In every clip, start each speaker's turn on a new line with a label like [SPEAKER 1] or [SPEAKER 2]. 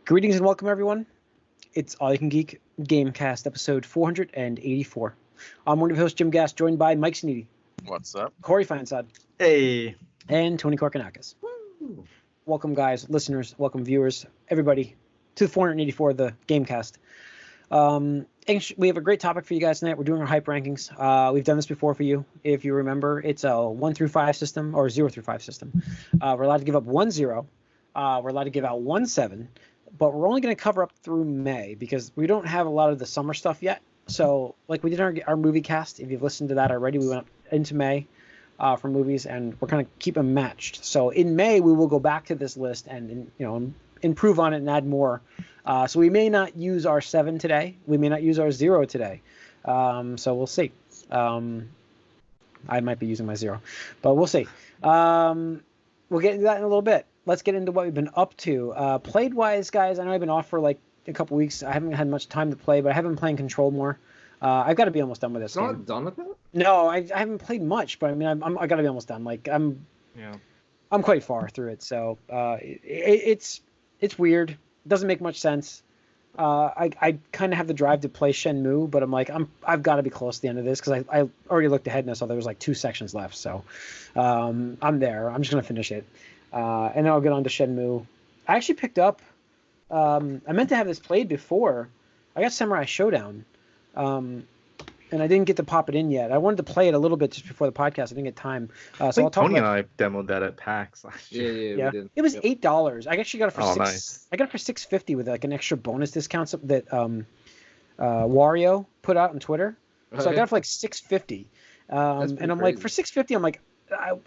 [SPEAKER 1] Greetings and welcome, everyone. It's All You Can Geek Gamecast, episode 484. I'm one of your hosts, Jim Gass, joined by Mike Sneedy.
[SPEAKER 2] What's up?
[SPEAKER 1] Corey Feinsod.
[SPEAKER 3] Hey.
[SPEAKER 1] And Tony Korkanakis.
[SPEAKER 3] Woo.
[SPEAKER 1] Welcome, guys, listeners, welcome, viewers, everybody, to 484 of the Gamecast. We have a great topic for you guys tonight. We're doing our hype rankings. We've done this before for you. If you remember, it's a 1 through 5 system, or 0 through 5 system. We're allowed to give up 1 0. We're allowed to give out 1 7. But we're only going to cover up through May because we don't have a lot of the summer stuff yet. So, like we did our movie cast, if you've listened to that already, we went up into May for movies, and we're kind of keep them matched. So in May, we will go back to this list and improve on it and add more. So we may not use our 7 today. We may not use our 0 today. So we'll see. I might be using my 0, but we'll see. We'll get into that in a little bit. Let's get into what we've been up to. Played-wise, guys, I know I've been off for like a couple weeks. I haven't had much time to play, but I have been playing Control more. I've got to be almost done with this game.
[SPEAKER 3] Not done with it?
[SPEAKER 1] No, I haven't played much, but I mean, I got to be almost done. Like I'm quite far through it, so it's weird. It doesn't make much sense. I kind of have the drive to play Shenmue, but I'm like I've got to be close to the end of this because I already looked ahead and I saw there was like 2 sections left. So I'm there. I'm just gonna finish it. And then I'll get on to Shenmue. I actually picked up. I meant to have this played before. I got Samurai Showdown, and I didn't get to pop it in yet. I wanted to play it a little bit just before the podcast. I didn't get time. So I'll talk
[SPEAKER 3] Tony
[SPEAKER 1] about.
[SPEAKER 3] and I demoed that at PAX last year.
[SPEAKER 1] Yeah.
[SPEAKER 3] We did.
[SPEAKER 1] It was $8. I actually got it for $6.
[SPEAKER 3] Nice.
[SPEAKER 1] I got it for $6.50 with like an extra bonus discount that Wario put out on Twitter. So I got it for like $6.50. And I'm
[SPEAKER 3] crazy.
[SPEAKER 1] like, for $6.50, I'm like.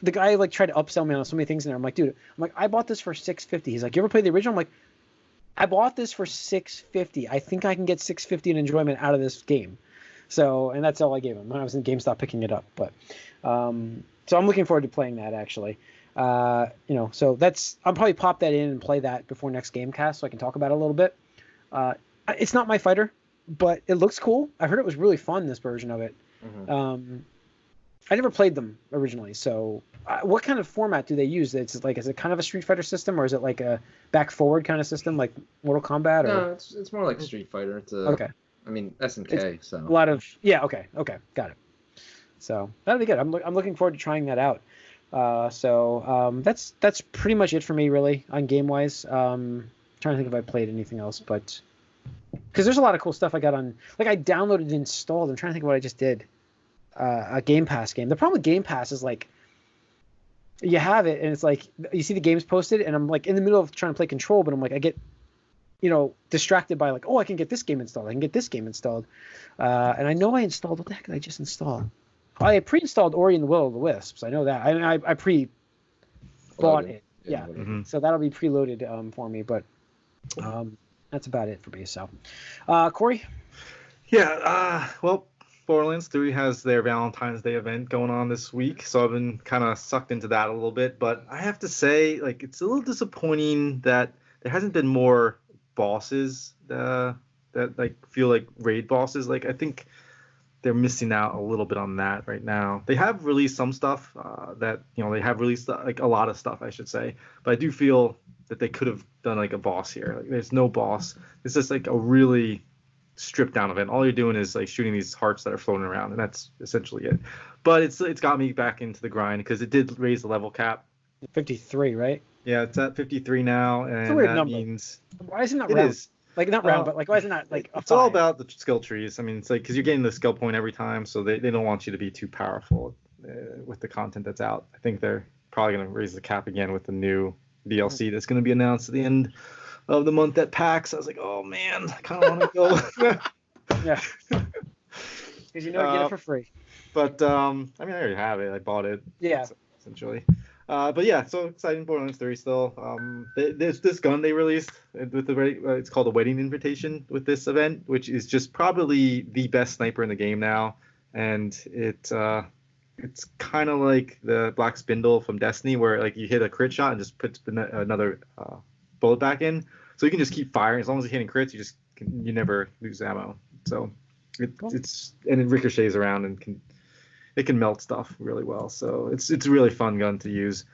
[SPEAKER 1] The guy like tried to upsell me on so many things in there. I'm like, dude, I bought this for $6.50. He's like, you ever play the original? I'm like, I bought this for $6.50. I think I can get $6.50 in enjoyment out of this game. So, and that's all I gave him when I was in GameStop picking it up. But, so I'm looking forward to playing that actually. So I'll probably pop that in and play that before next Gamecast so I can talk about it a little bit. It's not my fighter, but it looks cool. I heard it was really fun, this version of it. Mm-hmm. I never played them originally, so what kind of format do they use? Is it kind of a Street Fighter system, or is it like a back-forward kind of system, like Mortal Kombat? Or?
[SPEAKER 4] No, it's more like Street Fighter. It's
[SPEAKER 1] okay.
[SPEAKER 4] I mean, SNK, so.
[SPEAKER 1] A lot of... Yeah, okay, got it. So, that'll be good. I'm looking forward to trying that out. That's pretty much it for me, really, on game-wise. Trying to think if I played anything else, but... Because there's a lot of cool stuff I got on... Like, I downloaded and installed. I'm trying to think of what I just did. A Game Pass game. The problem with Game Pass is like you have it and it's like you see the games posted and I'm like in the middle of trying to play Control, but I'm like I get distracted by like, oh, I can get this game installed. I can get this game installed. And I know I installed, what the heck did I just install? I pre-installed Ori and the Will of the Wisps. I know that. I pre-bought it. Yeah.
[SPEAKER 4] Mm-hmm.
[SPEAKER 1] So that'll be preloaded for me, but that's about it for me. So Corey?
[SPEAKER 3] Yeah, well, Borderlands 3 has their Valentine's Day event going on this week, so I've been kind of sucked into that a little bit. But I have to say, like, it's a little disappointing that there hasn't been more bosses that like feel like raid bosses. Like, I think they're missing out a little bit on that right now. They have released some stuff they have released like a lot of stuff, I should say. But I do feel that they could have done like a boss here. Like, there's no boss. It's just like a really stripped down event. All you're doing is like shooting these hearts that are floating around, and that's essentially it. But it's got me back into the grind because it did raise the level cap.
[SPEAKER 1] 53, right?
[SPEAKER 3] Yeah, it's at 53 now, and
[SPEAKER 1] it's a weird
[SPEAKER 3] that
[SPEAKER 1] number.
[SPEAKER 3] means
[SPEAKER 1] why isn't that
[SPEAKER 3] it
[SPEAKER 1] round?
[SPEAKER 3] is.
[SPEAKER 1] Like not round, but like why isn't that like a
[SPEAKER 3] it's all
[SPEAKER 1] 5?
[SPEAKER 3] about the skill trees. I mean, it's like because you're getting the skill point every time, so they don't want you to be too powerful with the content that's out. I think they're probably going to raise the cap again with the new DLC that's going to be announced at the end of the month at PAX. I was like, oh man, I kind of want to go.
[SPEAKER 1] Yeah, because you get it for free.
[SPEAKER 3] But I mean, I already have it. I bought it.
[SPEAKER 1] Yeah.
[SPEAKER 3] Essentially. But yeah, so exciting. Borderlands 3 still. There's this gun they released with it's called a Wedding Invitation with this event, which is just probably the best sniper in the game now, and it's kind of like the Black Spindle from Destiny, where like you hit a crit shot and just puts another bullet back in, so you can just keep firing as long as you're hitting crits. You never lose ammo. So it ricochets around and it can melt stuff really well. So it's a really fun gun to use.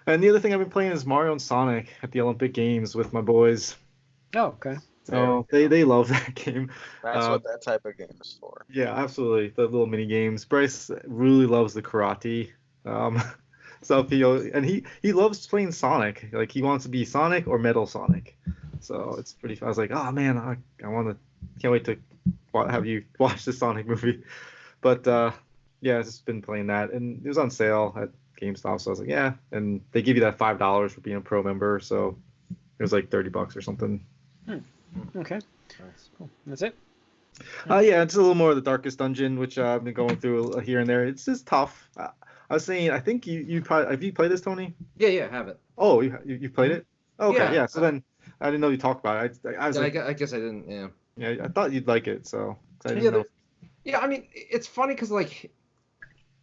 [SPEAKER 3] And the other thing I've been playing is Mario and Sonic at the Olympic Games with my boys.
[SPEAKER 1] Oh, okay.
[SPEAKER 3] So they love that game.
[SPEAKER 2] That's what that type of game is for.
[SPEAKER 3] Yeah, absolutely. The little mini games. Bryce really loves the karate. So he loves playing Sonic. Like he wants to be Sonic or Metal Sonic. So it's pretty fun. I was like, oh man, I want to. Can't wait to have you watch the Sonic movie. But yeah, I've just been playing that, and it was on sale at GameStop. So I was like, yeah, and they give you that $5 for being a pro member. So it was like $30 or something.
[SPEAKER 1] Okay. Cool. That's it.
[SPEAKER 3] Yeah, it's a little more of the Darkest Dungeon, which I've been going through here and there. It's just tough. I was saying, I think you probably have you played this, Tony?
[SPEAKER 4] Yeah, I have it.
[SPEAKER 3] Oh, you played it? Oh, okay, yeah. So then I didn't know you talked about it. I was like,
[SPEAKER 4] I guess I didn't. Yeah.
[SPEAKER 3] yeah, I thought you'd like it, so 'cause I didn't know.
[SPEAKER 4] Yeah, I mean, it's funny because like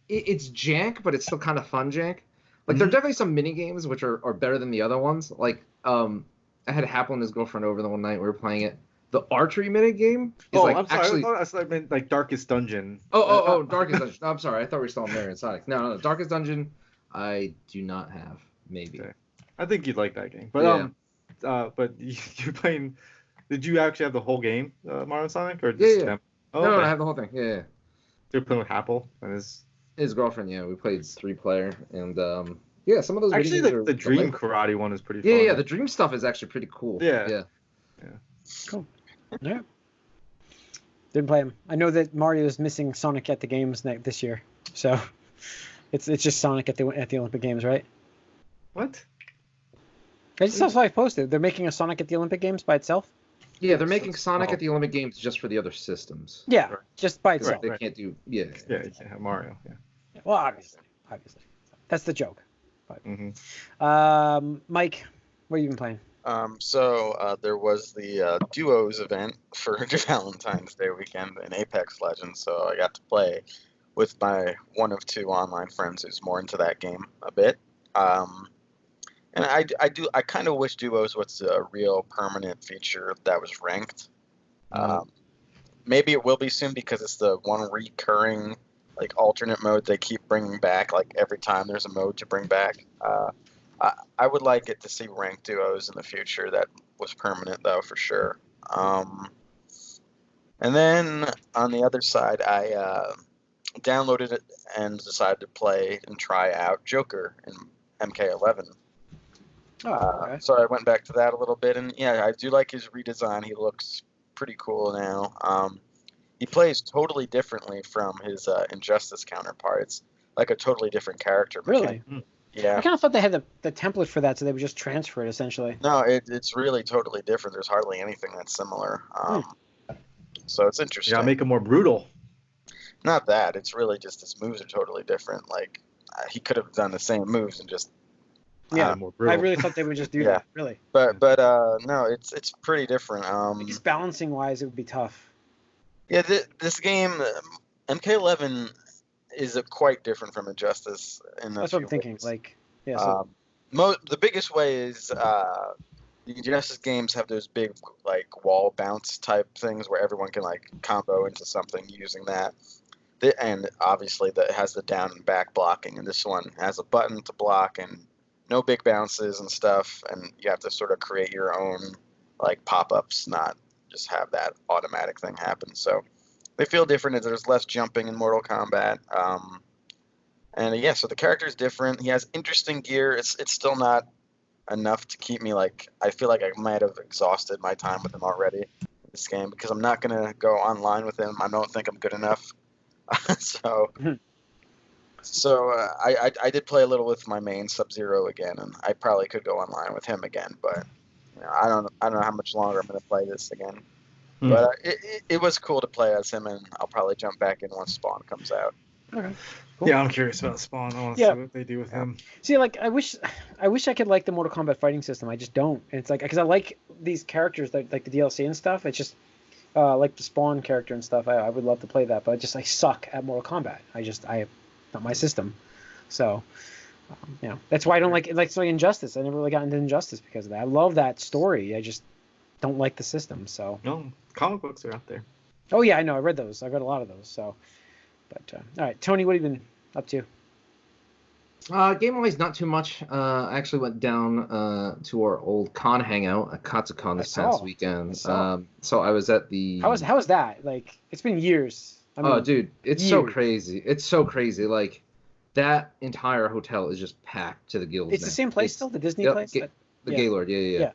[SPEAKER 4] it's jank, but it's still kind of fun jank. Like there are definitely some mini games which are better than the other ones. Like I had Happle and his girlfriend over the one night we were playing it. The archery mini game is
[SPEAKER 3] I'm sorry. I thought I meant like Darkest Dungeon.
[SPEAKER 4] Darkest Dungeon. No, I'm sorry. I thought we were still on Mario and Sonic. No, Darkest Dungeon. I do not have. Maybe.
[SPEAKER 3] Okay. I think you'd like that game. But but you're playing. Did you actually have the whole game, Mario and Sonic, or just them? Oh,
[SPEAKER 4] no,
[SPEAKER 3] okay.
[SPEAKER 4] I have the whole thing. Yeah.
[SPEAKER 3] You're playing with Happle and
[SPEAKER 4] his girlfriend. Yeah, we played 3-player, and yeah, some of those
[SPEAKER 3] actually
[SPEAKER 4] mini games
[SPEAKER 3] the Dream Karate one is pretty fun.
[SPEAKER 4] Yeah, the Dream stuff is actually pretty cool. Yeah.
[SPEAKER 1] Cool. Yeah. Didn't play him. I know that Mario is missing Sonic at the games this year, so it's just Sonic at the Olympic Games, right?
[SPEAKER 3] What?
[SPEAKER 1] I just saw I posted. They're making a Sonic at the Olympic Games by itself.
[SPEAKER 4] Yeah, they're making Sonic at the Olympic Games just for the other systems.
[SPEAKER 1] Yeah, just by itself.
[SPEAKER 4] They can't do. Yeah.
[SPEAKER 3] Yeah, you can't have Mario. Yeah.
[SPEAKER 1] Well, obviously, that's the joke. But, Mike, what have you been playing?
[SPEAKER 2] So there was the Duos event for Valentine's Day weekend in Apex Legends, so I got to play with my one of two online friends who's more into that game a bit. And I kind of wish Duos was a real permanent feature that was ranked. Maybe it will be soon because it's the one recurring like alternate mode they keep bringing back like every time there's a mode to bring back. I would like it to see ranked duos in the future that was permanent, though, for sure. And then on the other side, I downloaded it and decided to play and try out Joker in MK11.
[SPEAKER 1] Okay.
[SPEAKER 2] So I went back to that a little bit, and yeah, I do like his redesign. He looks pretty cool now. He plays totally differently from his Injustice counterpart. It's like a totally different character.
[SPEAKER 1] Really?
[SPEAKER 2] Yeah.
[SPEAKER 1] I kind of thought they had the template for that, so they would just transfer it essentially.
[SPEAKER 2] No, it's really totally different. There's hardly anything that's similar. So it's interesting.
[SPEAKER 3] Yeah, make it more brutal.
[SPEAKER 2] Not that. It's really just his moves are totally different. Like he could have done the same moves and just.
[SPEAKER 1] Yeah,
[SPEAKER 3] more brutal.
[SPEAKER 1] I really thought they would just do that. Really.
[SPEAKER 2] But no, it's pretty different.
[SPEAKER 1] Just balancing wise, it would be tough.
[SPEAKER 2] Yeah, this game, MK11. Is quite different from Injustice.
[SPEAKER 1] That's what I'm thinking.
[SPEAKER 2] Ways.
[SPEAKER 1] Like, yeah. So.
[SPEAKER 2] The biggest way is the Injustice games have those big like wall bounce type things where everyone can like combo into something using that. And obviously that has the down and back blocking, and this one has a button to block and no big bounces and stuff, and you have to sort of create your own like pop-ups, not just have that automatic thing happen. So they feel different as there's less jumping in Mortal Kombat. And yeah, so the character is different. He has interesting gear. It's still not enough to keep me like, I feel like I might have exhausted my time with him already in this game because I'm not going to go online with him. I don't think I'm good enough. So I did play a little with my main Sub-Zero again, and I probably could go online with him again, but you know, I don't know how much longer I'm going to play this again. But it was cool to play as him, and I'll probably jump back in once Spawn comes out.
[SPEAKER 1] Okay. Cool.
[SPEAKER 3] Yeah, I'm curious about Spawn. I want to see what they do with him.
[SPEAKER 1] See, like I wish I could like the Mortal Kombat fighting system. I just don't. And it's like because I like these characters like the DLC and stuff. It's just like the Spawn character and stuff. I would love to play that, but I suck at Mortal Kombat. I not my system. So that's why I don't like Injustice. I never really got into Injustice because of that. I love that story. I just don't like the system. So
[SPEAKER 3] no, comic books are out there.
[SPEAKER 1] Oh yeah, I know. I read those. I read a lot of those. So, but all right, Tony, what have you been up to?
[SPEAKER 4] Game-wise, not too much. I actually went down to our old con hangout at Katsucon this past weekend. So I was at the.
[SPEAKER 1] How was that? Like, it's been years. I mean,
[SPEAKER 4] oh, dude, it's so crazy. It's so crazy. Like, that entire hotel is just packed to the gills.
[SPEAKER 1] It's
[SPEAKER 4] now.
[SPEAKER 1] the same place still, the Disney place.
[SPEAKER 4] The Gaylord, yeah.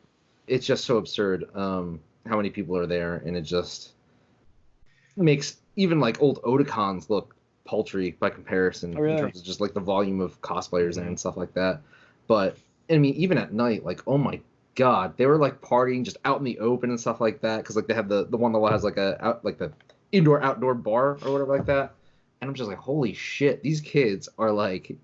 [SPEAKER 4] It's just so absurd. How many people are there, and it just makes even like old Otakons look paltry by comparison in terms of just like the volume of cosplayers there and stuff like that. But I mean, even at night, like, oh my god, they were like partying just out in the open and stuff like that, because like they have the one that has like the indoor outdoor bar or whatever like that. And I'm just like, holy shit, these kids are like,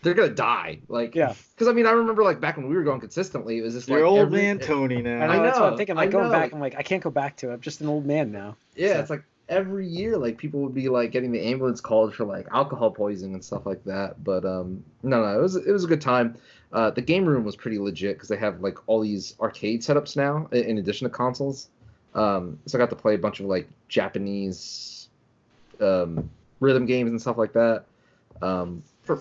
[SPEAKER 4] they're gonna die. Like, because I mean, I remember like back when we were going consistently, it was just like
[SPEAKER 3] old man Tony now.
[SPEAKER 1] I know, that's what I'm thinking. Like going back, I'm like, I can't go back to it. I'm just an old man now.
[SPEAKER 4] Yeah, it's like every year, like people would be like getting the ambulance called for like alcohol poisoning and stuff like that. But no, it was a good time. The game room was pretty legit because they have like all these arcade setups now in addition to consoles. So I got to play a bunch of like Japanese rhythm games and stuff like that. For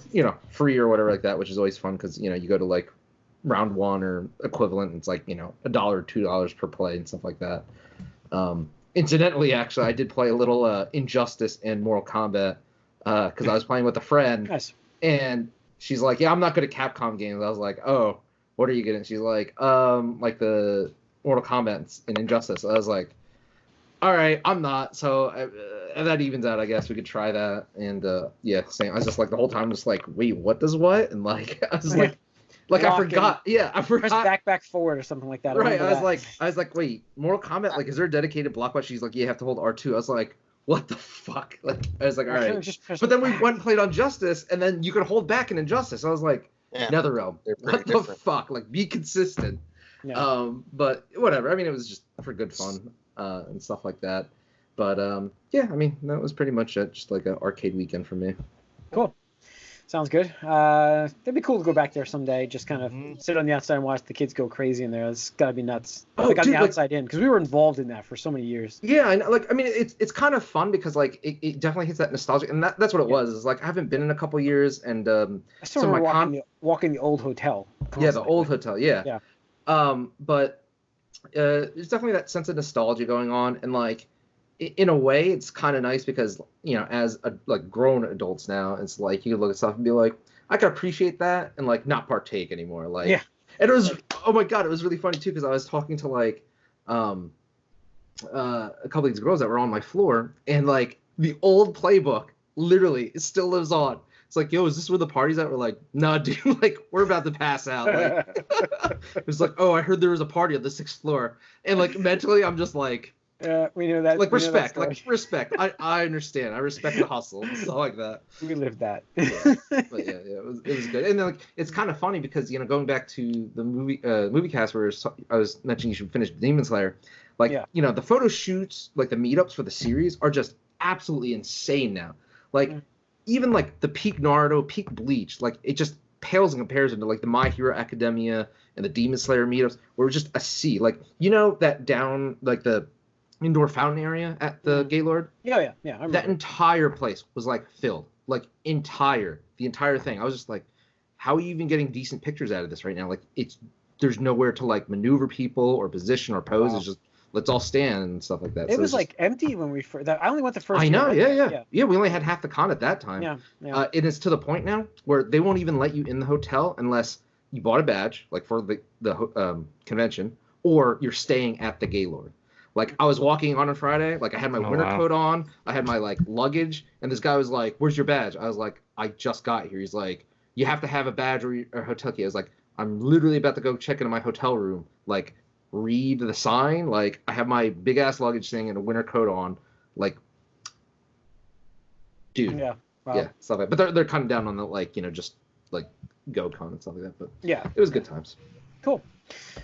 [SPEAKER 4] free or whatever like that, which is always fun because you go to like round one or equivalent, and it's like $1 or $2 per play and stuff like that. Incidentally, actually, I did play a little Injustice and Mortal Kombat because I was playing with a friend.
[SPEAKER 1] Nice.
[SPEAKER 4] And she's like, "Yeah, I'm not good at Capcom games." I was like, "Oh, what are you good at?" She's like the Mortal Kombat and Injustice. I was like, all right, I'm not. So that evens out, I guess. We could try that. And same. I was just like the whole time, just like, wait, what does what? And like, I was like I forgot. Yeah, I forgot.
[SPEAKER 1] Press back forward or something like that.
[SPEAKER 4] Right. I was like, wait, Mortal Kombat. Like, is there a dedicated block button? She's like, you have to hold R2. I was like, what the fuck? Like, I was like, all right. But then we went and played on Justice, and then you could hold back in Injustice. I was like, NetherRealm. What the fuck? Like, be consistent. Yeah. But whatever. I mean, it was just for good fun. And stuff like that. But I mean, that was pretty much it. Just like an arcade weekend for me.
[SPEAKER 1] Cool. Sounds good. It'd be cool to go back there someday. Just kind of sit on the outside and watch the kids go crazy in there. It's gotta be nuts. On the outside in, because we were involved in that for so many years.
[SPEAKER 4] Yeah, and like I mean, it's kind of fun because like it definitely hits that nostalgia, and that's what it was. It's like I haven't been in a couple years, and
[SPEAKER 1] I still remember walking the old hotel.
[SPEAKER 4] Constantly. Yeah, the old hotel. Yeah. But there's definitely that sense of nostalgia going on, and like in a way it's kind of nice because as like grown adults now, it's like you can look at stuff and be like, I can appreciate that and like not partake anymore. Like and it was oh my god, it was really funny too because I was talking to like a couple of these girls that were on my floor, and like the old playbook literally it still lives on. It's like, yo, is this where the party's at? We're like, nah, dude, like, we're about to pass out. Like, it was like, oh, I heard there was a party on the 6th floor. And, like, mentally, I'm just like...
[SPEAKER 1] we know that.
[SPEAKER 4] Like, respect. I understand. I respect the hustle and stuff like that.
[SPEAKER 1] We lived that.
[SPEAKER 4] But, it was good. And, then, like, it's kind of funny because, going back to the movie cast where I was mentioning you should finish Demon Slayer. Like, the photo shoots, like, the meetups for the series are just absolutely insane now. Like... Even like the peak Naruto, peak Bleach, like it just pales in comparison to like the My Hero Academia and the Demon Slayer meetups, where it was just a sea. Like that down like the indoor fountain area at the Gaylord.
[SPEAKER 1] Yeah. I remember.
[SPEAKER 4] That entire place was like filled, like the entire thing. I was just like, how are you even getting decent pictures out of this right now? Like there's nowhere to like maneuver people or position or pose. Wow. It's just let's all stand and stuff like that.
[SPEAKER 1] It was like empty when we first. I only went the first.
[SPEAKER 4] I know, yeah. We only had half the con at that time.
[SPEAKER 1] Yeah.
[SPEAKER 4] It is to the point now where they won't even let you in the hotel unless you bought a badge, like for the convention, or you're staying at the Gaylord. Like I was walking on Friday, like I had my winter coat on, I had my like luggage, and this guy was like, "Where's your badge?" I was like, "I just got here." He's like, "You have to have a badge or hotel key." I was like, "I'm literally about to go check into my hotel room." Like. Read the sign, like I have my big ass luggage thing and a winter coat on, like dude.
[SPEAKER 1] Yeah
[SPEAKER 4] stuff like that. But they're cutting down on the like just like GoCon and stuff like that, but it was good times.
[SPEAKER 1] Cool.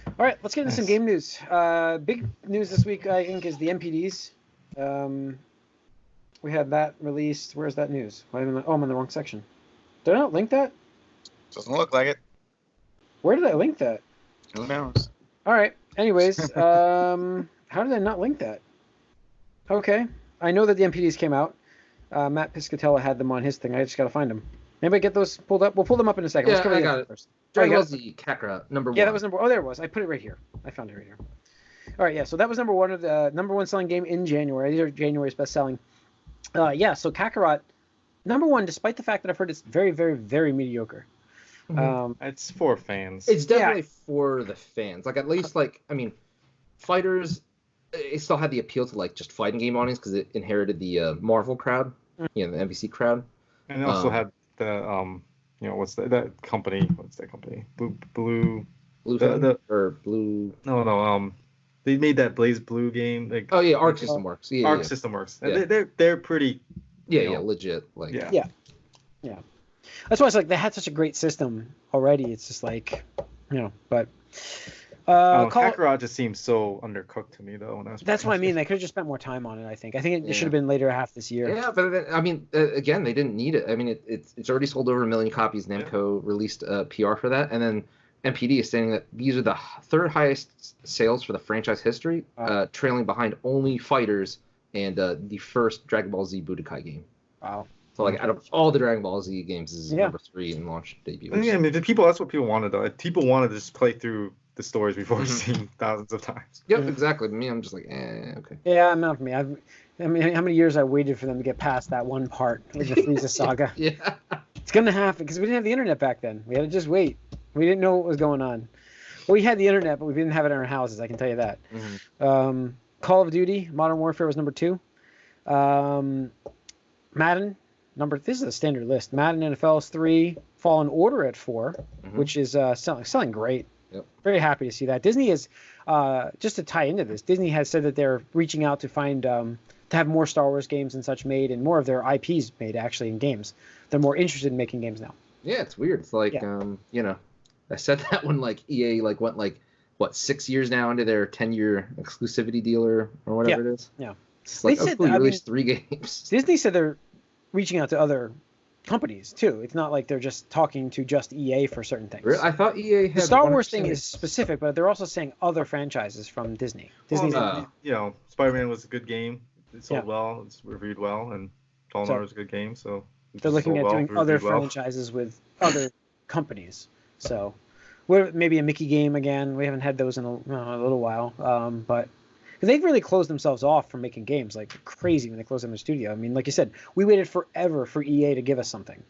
[SPEAKER 1] All right, let's get into some game news. Big news this week I think is the MPDs. We had that released. Where's that news? I'm in the wrong section. Did I not link that?
[SPEAKER 2] Doesn't look like it.
[SPEAKER 1] Where did I link that?
[SPEAKER 2] Who knows?
[SPEAKER 1] All right. Anyways, how did I not link that? Okay. I know that the MPDs came out. Matt Piscatella had them on his thing. I just got to find them. Anybody get those pulled up? We'll pull them up in a second.
[SPEAKER 4] Yeah,
[SPEAKER 1] Let's cover
[SPEAKER 4] I
[SPEAKER 1] the
[SPEAKER 4] got
[SPEAKER 1] other
[SPEAKER 4] it.
[SPEAKER 1] first.
[SPEAKER 4] Dragon
[SPEAKER 1] you
[SPEAKER 4] Ball
[SPEAKER 1] got
[SPEAKER 4] Z Kakarot, number 1.
[SPEAKER 1] Yeah, that was number. Oh, there it was. I put it right here. I found it right here. All right, yeah. So that was number 1 of the number 1 selling game in January. These are January's best selling. Yeah. So Kakarot, number 1, despite the fact that I've heard it's very, very, very mediocre.
[SPEAKER 3] It's for fans.
[SPEAKER 4] It's definitely for the fans. Like, at least, like, I mean, Fighters, it still had the appeal to, like, just fighting game audience because it inherited the Marvel crowd, the NBC crowd.
[SPEAKER 3] And it also had the what's that company? What's that company? Blue. No. They made that Blaze Blue game. Like,
[SPEAKER 4] oh yeah, Arc System Works. Yeah,
[SPEAKER 3] Arc System Works. Yeah. They're pretty.
[SPEAKER 4] Legit. Like.
[SPEAKER 1] Yeah. That's why it's like they had such a great system already. It's just like, but.
[SPEAKER 3] Kakarot just seems so undercooked to me though.
[SPEAKER 1] That's what I mean. They could have just spent more time on it. I think it should have been later half this year.
[SPEAKER 4] Yeah, but I mean, again, they didn't need it. I mean, it's already sold over 1 million copies. Namco released PR for that, and then MPD is saying that these are the 3rd highest sales for the franchise history, trailing behind only Fighters and the first Dragon Ball Z Budokai game.
[SPEAKER 1] Wow.
[SPEAKER 4] So, like, out of all the Dragon Ball Z games, this is number 3 in launch debut.
[SPEAKER 3] Yeah, I mean, that's what people wanted though. People wanted to just play through the stories before seeing thousands of times.
[SPEAKER 4] Yep, exactly. Me, I'm just like, okay.
[SPEAKER 1] Yeah, not for me. I mean, how many years I waited for them to get past that one part of the Frieza saga?
[SPEAKER 4] Yeah.
[SPEAKER 1] It's gonna happen because we didn't have the internet back then. We had to just wait. We didn't know what was going on. Well, we had the internet, but we didn't have it in our houses. I can tell you that. Call of Duty: Modern Warfare was number 2. Madden this is a standard list. Madden NFL is 3. Fallen Order at 4, which is selling great.
[SPEAKER 4] Yep.
[SPEAKER 1] Very happy to see that. Disney is just to tie into this. Disney has said that they're reaching out to find to have more Star Wars games and such made, and more of their IPs made actually in games. They're more interested in making games now.
[SPEAKER 4] Yeah, it's weird. It's like I said that when like EA went 6 years now into their 10-year exclusivity deal or whatever it is.
[SPEAKER 1] Yeah.
[SPEAKER 4] It's like, we released 3 games.
[SPEAKER 1] Disney said they're reaching out to other companies too. It's not like they're just talking to just EA for certain things.
[SPEAKER 4] Really? I thought EA had
[SPEAKER 1] the Star Wars thing is specific, but they're also saying other franchises from Disney.
[SPEAKER 3] Spider-Man was a good game. It sold well. It's reviewed well, and Fallen Order was a good game. So
[SPEAKER 1] they're looking at doing other franchises with other companies. So maybe a Mickey game again. We haven't had those in a little while, but. They've really closed themselves off from making games like crazy when they closed down their studio. I mean, like you said, we waited forever for EA to give us something.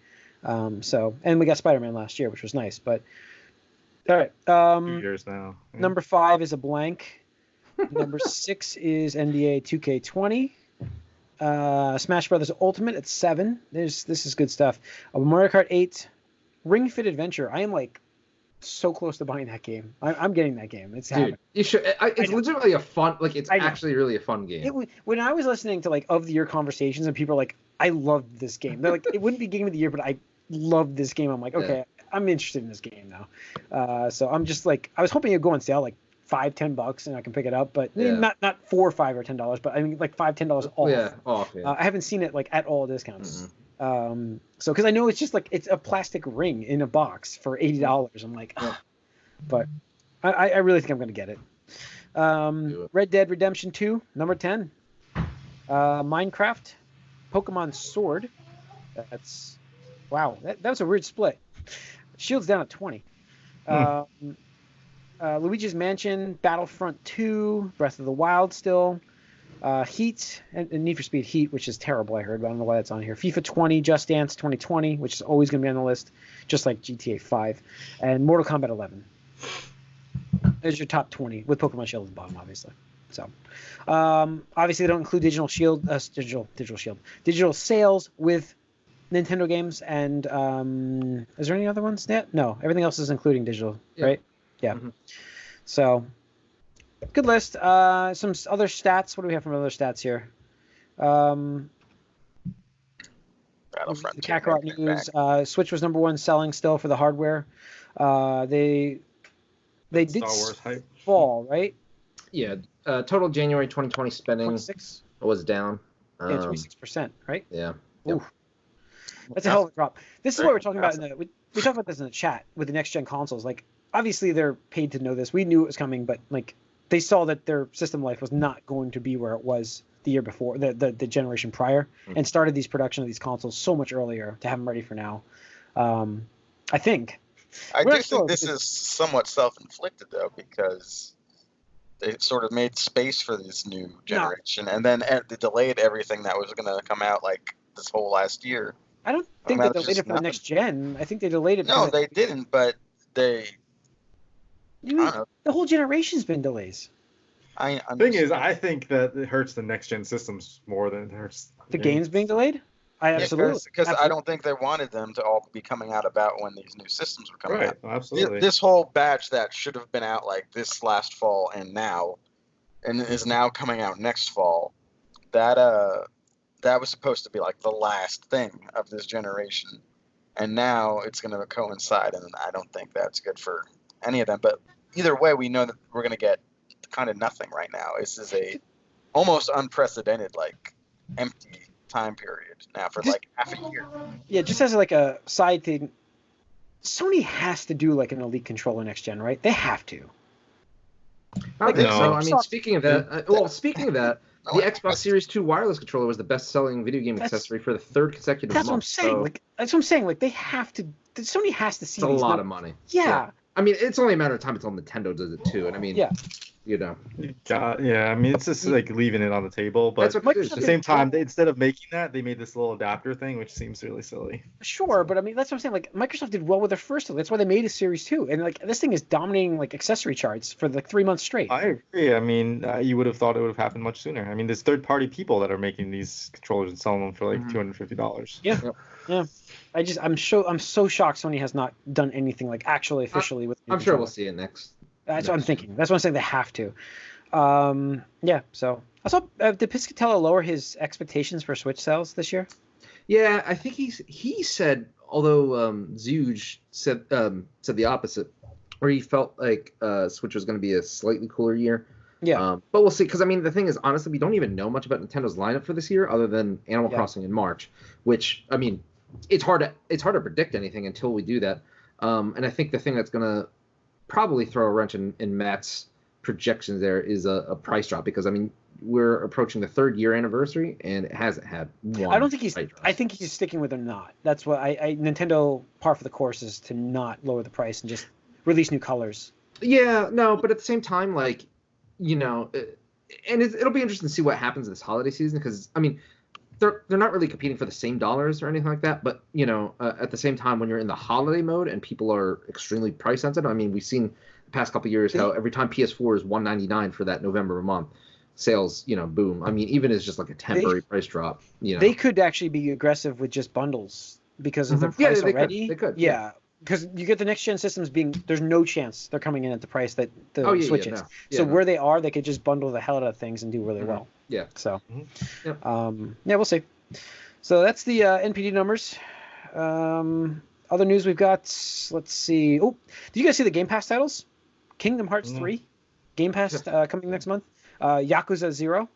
[SPEAKER 1] And we got Spider-Man last year, which was nice. But all right,
[SPEAKER 3] 2 years now. Yeah.
[SPEAKER 1] Number 5 is a blank. Number 6 is NBA 2K20. Smash Brothers Ultimate at 7. This is good stuff. Mario Kart 8, Ring Fit Adventure. I am like so close to buying that game. I'm getting that game. It's happening.
[SPEAKER 4] You should. It's legitimately a fun. Like, it's actually really a fun game.
[SPEAKER 1] When I was listening to of the year conversations and people are like, I loved this game. They're like, it wouldn't be game of the year, but I loved this game. I'm like, okay, I'm interested in this game now. So I'm just like, I was hoping it'd go on sale like $5-10 and I can pick it up, but not $4 or $5 or $10, but I mean like $5-10 off.
[SPEAKER 4] Yeah, off. Yeah.
[SPEAKER 1] I haven't seen it like at all discounts. So because I know it's just like it's a plastic ring in a box for $80. I'm like, but I really think I'm gonna get it. Red Dead Redemption 2, number 10. Minecraft, Pokemon Sword. That's wow. That was a weird split. Shield's down at 20. Luigi's Mansion, Battlefront 2, Breath of the Wild still. Heat and Need for Speed Heat, which is terrible, I heard, but I don't know why that's on here. FIFA 20, Just Dance 2020, which is always going to be on the list, just like GTA 5, and Mortal Kombat 11. There's your top 20 with Pokemon Shield at the bottom, obviously. So, obviously they don't include digital sales with Nintendo games, and is there any other ones yet? No, everything else is including digital, right? Yeah. So. Good list. Some other stats. What do we have from other stats here?
[SPEAKER 2] Battlefront.
[SPEAKER 1] The Kakarot news. Switch was number 1 selling still for the hardware. They did
[SPEAKER 3] Star Wars hype.
[SPEAKER 1] fall, right?
[SPEAKER 4] Yeah. Total January 2020 spending
[SPEAKER 1] 26
[SPEAKER 4] was down.
[SPEAKER 1] 26%, right?
[SPEAKER 4] Yeah.
[SPEAKER 1] Oof. That's a hell of a drop. This is what we're talking about. We talked about this in the chat with the next gen consoles. Like, obviously they're paid to know this. We knew it was coming, but like. They saw that their system life was not going to be where it was the year before, the generation prior, and started these production of these consoles so much earlier to have them ready for now. I think.
[SPEAKER 2] I
[SPEAKER 1] We're
[SPEAKER 2] do
[SPEAKER 1] not sure
[SPEAKER 2] think this is somewhat self-inflicted though, because they sort of made space for this new generation, and then they delayed everything that was going to come out like this whole last year.
[SPEAKER 1] I don't think they delayed it for the next gen. I think they delayed it.
[SPEAKER 2] No, they didn't, but they.
[SPEAKER 1] You mean, the whole generation's been delays.
[SPEAKER 3] The thing is, I think that it hurts the next gen systems more than it hurts
[SPEAKER 1] the games being delayed. Absolutely,
[SPEAKER 2] because I don't think they wanted them to all be coming out about when these new systems were coming out.
[SPEAKER 3] Absolutely.
[SPEAKER 2] This whole batch that should have been out like this last fall and is now coming out next fall. That was supposed to be like the last thing of this generation, and now it's going to coincide, and I don't think that's good for any of them. But either way, we know that we're going to get kind of nothing right now. This is a almost unprecedented, like, empty time period now for like half a year.
[SPEAKER 1] Yeah, just as like a side thing, Sony has to do like an Elite controller next gen, right? They have to.
[SPEAKER 4] I think so. I mean, speaking of that, the Xbox Series 2 wireless controller was the best-selling video game accessory for the third consecutive month.
[SPEAKER 1] That's what I'm saying. So, that's what I'm saying. Like, they have to. Sony has to see.
[SPEAKER 4] It's a lot of money.
[SPEAKER 1] Yeah.
[SPEAKER 4] I mean, it's only a matter of time until Nintendo does it too. And I mean, you know.
[SPEAKER 3] I mean, it's just like leaving it on the table. But at the same time, instead of making that, they made this little adapter thing, which seems really silly.
[SPEAKER 1] Sure, but I mean, that's what I'm saying. Like, Microsoft did well with their first. That's why they made a Series 2. And like, this thing is dominating like accessory charts for like 3 months straight.
[SPEAKER 3] I agree. I mean, you would have thought it would have happened much sooner. I mean, there's third-party people that are making these controllers and selling them for like $250.
[SPEAKER 1] Yeah. Yeah. I'm so shocked Sony has not done anything like actually officially with.
[SPEAKER 4] I'm sure we'll see it next.
[SPEAKER 1] That's what I'm thinking. That's what I'm saying. They have to. Yeah. So I saw. Did Piscatella lower his expectations for Switch sales this year?
[SPEAKER 4] Yeah, I think he said. Although Zuge said the opposite, where he felt like Switch was going to be a slightly cooler year.
[SPEAKER 1] Yeah.
[SPEAKER 4] But we'll see. Because I mean, the thing is, honestly, we don't even know much about Nintendo's lineup for this year, other than Animal Crossing in March. Which I mean, it's hard to predict anything until we do that. And I think the thing that's going to probably throw a wrench in Matt's projections there is a price drop, because I mean, we're approaching the 3rd year anniversary and it hasn't had one.
[SPEAKER 1] I don't think I think he's sticking with it or not. That's what Nintendo par for the course is to not lower the price and just release new colors.
[SPEAKER 4] Yeah, no, but at the same time, like, you know, and it'll be interesting to see what happens this holiday season, because I mean, they're not really competing for the same dollars or anything like that, but you know, at the same time, when you're in the holiday mode and people are extremely price sensitive, I mean, we've seen the past couple of years how every time PS4 is $199 for that November month, sales, you know, boom. I mean, even as just like a temporary price drop, you know,
[SPEAKER 1] they could actually be aggressive with just bundles because of their price already.
[SPEAKER 4] They could.
[SPEAKER 1] Yeah. Because you get the next gen systems there's no chance they're coming in at the price that the Switch is. So where they are, they could just bundle the hell out of things and do really well.
[SPEAKER 4] Yeah.
[SPEAKER 1] So, we'll see. So that's the NPD numbers. Other news we've got. Let's see. Oh, did you guys see the Game Pass titles? Kingdom Hearts 3, Game Pass coming next month. Yakuza 0,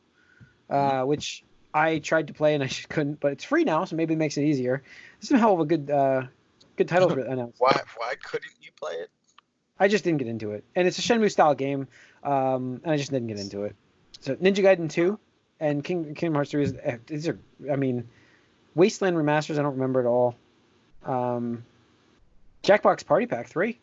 [SPEAKER 1] which I tried to play and I couldn't, but it's free now, so maybe it makes it easier. This is a hell of a good titles announced.
[SPEAKER 2] Why couldn't you play it?
[SPEAKER 1] I just didn't get into it, and it's a Shenmue style game, and I just didn't get into it. So Ninja Gaiden 2 and Kingdom Hearts 3 these are, I mean, Wasteland Remasters. I don't remember at all. Jackbox Party Pack 3.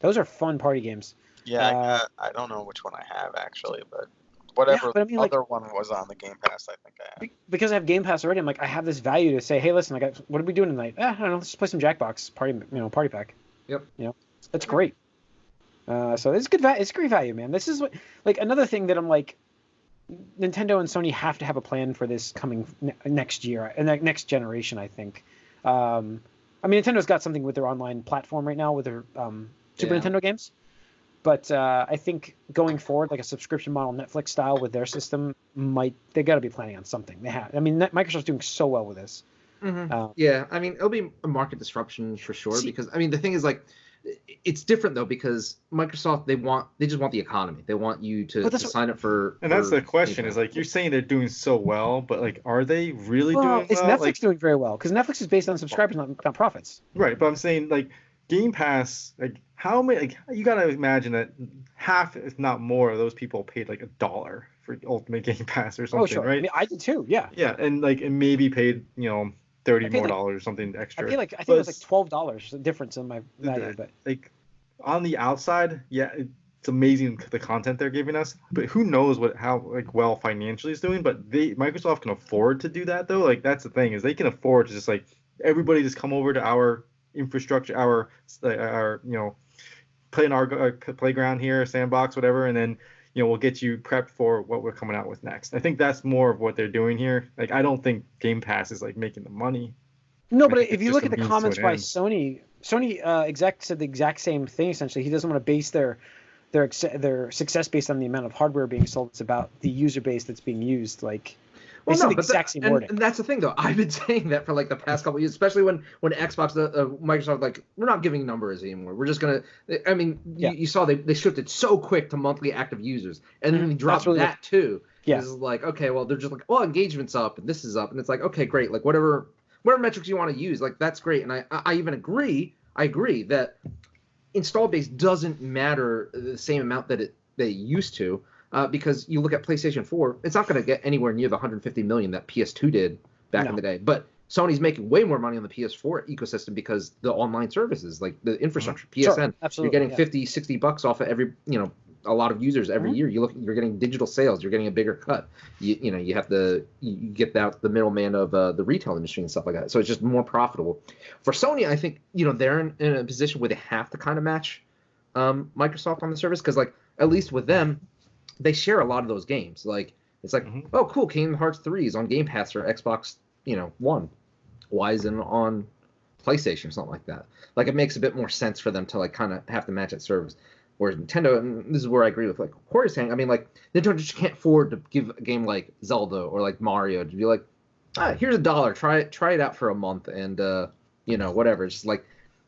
[SPEAKER 1] Those are fun party games.
[SPEAKER 2] Yeah, I don't know which one I have actually, but whatever other one was on the Game Pass, I think I have.
[SPEAKER 1] Because I have Game Pass already, I'm like, I have this value to say, hey, listen, what are we doing tonight? I don't know, let's play some Jackbox Party Pack.
[SPEAKER 4] Yep.
[SPEAKER 1] You know, it's great. So it's good. It's great value, man. This is like another thing that I'm like, Nintendo and Sony have to have a plan for this coming next year and next generation. I think. I mean, Nintendo's got something with their online platform right now with their Super Nintendo games. But I think going forward, like a subscription model, Netflix style with their system, they got to be planning on something. They have. I mean, Microsoft's doing so well with this.
[SPEAKER 4] Yeah, I mean, it'll be a market disruption for sure. Because I mean, the thing is, like, it's different though, because Microsoft they just want the economy. They want you to sign up for.
[SPEAKER 3] And that's the question: is like, you're saying they're doing so well, but like, are they really doing well?
[SPEAKER 1] Is Netflix doing very well? Because Netflix is based on subscribers, not profits.
[SPEAKER 3] Right, but I'm saying like Game Pass, like how many? Like you gotta imagine that half, if not more, of those people paid like $1 for Ultimate Game Pass or something, right?
[SPEAKER 1] I mean, I did too. Yeah.
[SPEAKER 3] Yeah, and maybe paid $30 $30 more or something extra.
[SPEAKER 1] I think it was like $12 the difference in my value, but
[SPEAKER 3] like on the outside, yeah, it's amazing the content they're giving us, but who knows how like well financially it's doing. But Microsoft can afford to do that though. Like that's the thing, is they can afford to just like everybody just come over to our infrastructure, our play in our playground here, sandbox, whatever, and then we'll get you prepped for what we're coming out with next. I think that's more of what they're doing here. Like I don't think Game Pass is like making the money.
[SPEAKER 1] No, but if you look at the comments by Sony exec said the exact same thing essentially. He doesn't want to base their success based on the amount of hardware being sold. It's about the user base that's being used. Like,
[SPEAKER 4] well, no,
[SPEAKER 1] the exact same wording.
[SPEAKER 4] And that's the thing, though. I've been saying that for like the past couple of years, especially when Xbox, Microsoft, like, we're not giving numbers anymore. We're just gonna. I mean, you saw they shifted so quick to monthly active users, and then they dropped that too. Yeah, it's like, okay, well, they're just like, well, engagement's up and this is up, and it's like, okay, great, like whatever metrics you want to use, like that's great, and I even agree. I agree that install base doesn't matter the same amount that they used to, because you look at PlayStation 4, it's not going to get anywhere near the 150 million that PS2 did back in the day. But Sony's making way more money on the PS4 ecosystem because the online services, like the infrastructure, PSN, you're getting $50-$60 off of every, a lot of users every year. You're getting digital sales. You're getting a bigger cut. You get out the middleman of the retail industry and stuff like that. So it's just more profitable. For Sony, I think they're in a position where they have to kind of match Microsoft on the service, because like at least with them, they share a lot of those games. Like it's like, oh cool, Kingdom Hearts 3 is on Game Pass or Xbox One. Why isn't it on PlayStation or something like that? Like it makes a bit more sense for them to like kind of have to match that service. Whereas Nintendo, and this is where I agree with like Corey's saying, I mean, like Nintendo just can't afford to give a game like Zelda or like Mario to be like, here's $1, try it out for a month, and whatever. It's just like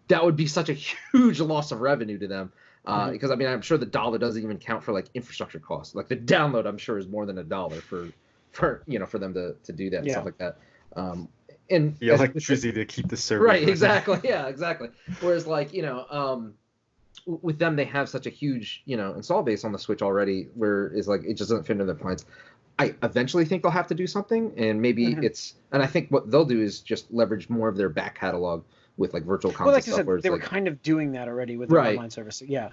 [SPEAKER 4] that would be such a huge loss of revenue to them, because I mean, I'm sure the $1 doesn't even count for like infrastructure costs. Like the download, I'm sure is more than $1 for them to do that and stuff like that. And
[SPEAKER 3] the electricity to keep the server
[SPEAKER 4] right, exactly, yeah, exactly. Whereas like with them, they have such a huge, install base on the Switch already, where it's like it just doesn't fit into their plans. I eventually think they'll have to do something, and maybe and I think what they'll do is just leverage more of their back catalog with like virtual console
[SPEAKER 1] like
[SPEAKER 4] stuff.
[SPEAKER 1] I said, they were kind of doing that already with their online service. Yeah.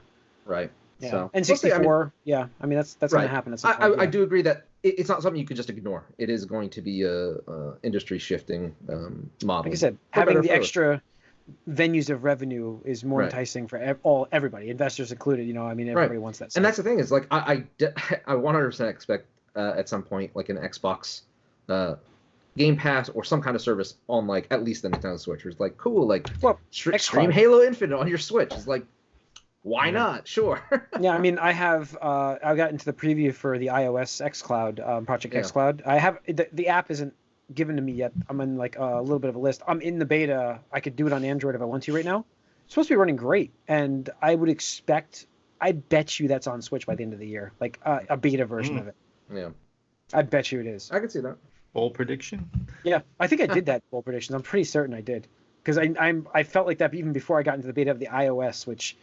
[SPEAKER 4] Right.
[SPEAKER 1] Yeah.
[SPEAKER 4] So,
[SPEAKER 1] N64. I mean that's going to happen at some point.
[SPEAKER 4] I do agree that it's not something you can just ignore. It is going to be a industry shifting model.
[SPEAKER 1] Like I said, having the extra venues of revenue is more enticing for everybody, investors included. I mean, everybody wants that stuff.
[SPEAKER 4] And that's the thing, is like I 100% expect at some point like an Xbox Game Pass or some kind of service on like at least the Nintendo Switch. It's like cool, like stream Halo Infinite on your Switch. It's like, why not? Sure.
[SPEAKER 1] Yeah, I mean, I got into the preview for the iOS xCloud, Project xCloud. I have the app isn't given to me yet. I'm in like a little bit of a list. I'm in the beta. I could do it on Android if I want to right now. It's supposed to be running great, and I bet you that's on Switch by the end of the year, like a beta version of it.
[SPEAKER 4] Yeah,
[SPEAKER 1] I bet you it is.
[SPEAKER 4] I can see that.
[SPEAKER 3] Bold prediction.
[SPEAKER 1] Yeah, I think I did that bold predictions. I'm pretty certain I did, because I felt like that even before I got into the beta of the iOS, which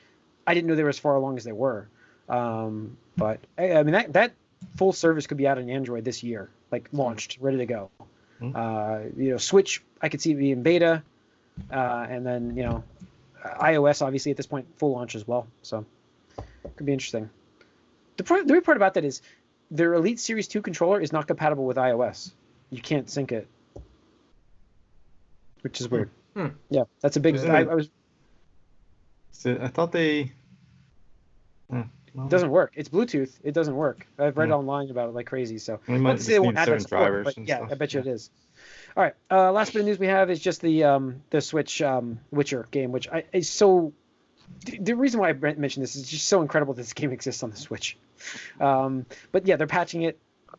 [SPEAKER 1] I didn't know they were as far along as they were. But I mean that full service could be out on Android this year, like launched, ready to go. Switch, I could see it being beta, and then iOS obviously at this point full launch as well. So it could be interesting. The weird part about that is their Elite Series 2 controller is not compatible with iOS. You can't sync it, which is weird. Yeah, that's a big.
[SPEAKER 3] I thought they.
[SPEAKER 1] It doesn't work. It's Bluetooth. It doesn't work. I've read online about it like crazy. So let's say they won't add that support, but yeah, I bet you it is. All right. Last bit of news we have is just the Switch Witcher game, which is so. The reason why I mentioned this is just so incredible that this game exists on the Switch. But yeah, they're patching it.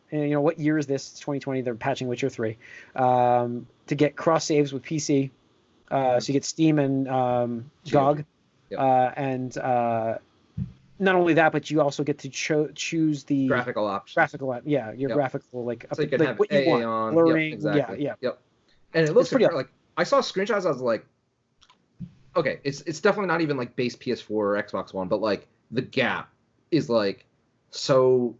[SPEAKER 1] And, what year is this? It's 2020. They're patching Witcher 3 to get cross saves with PC. So you get Steam and GOG, and not only that, but you also get to choose the
[SPEAKER 4] graphical options.
[SPEAKER 1] Graphical, graphical
[SPEAKER 4] so you can have what you want, on blurring, exactly. Yep. And it looks pretty like I saw screenshots. I was like, okay, it's definitely not even like base PS4 or Xbox One, but like the gap is like so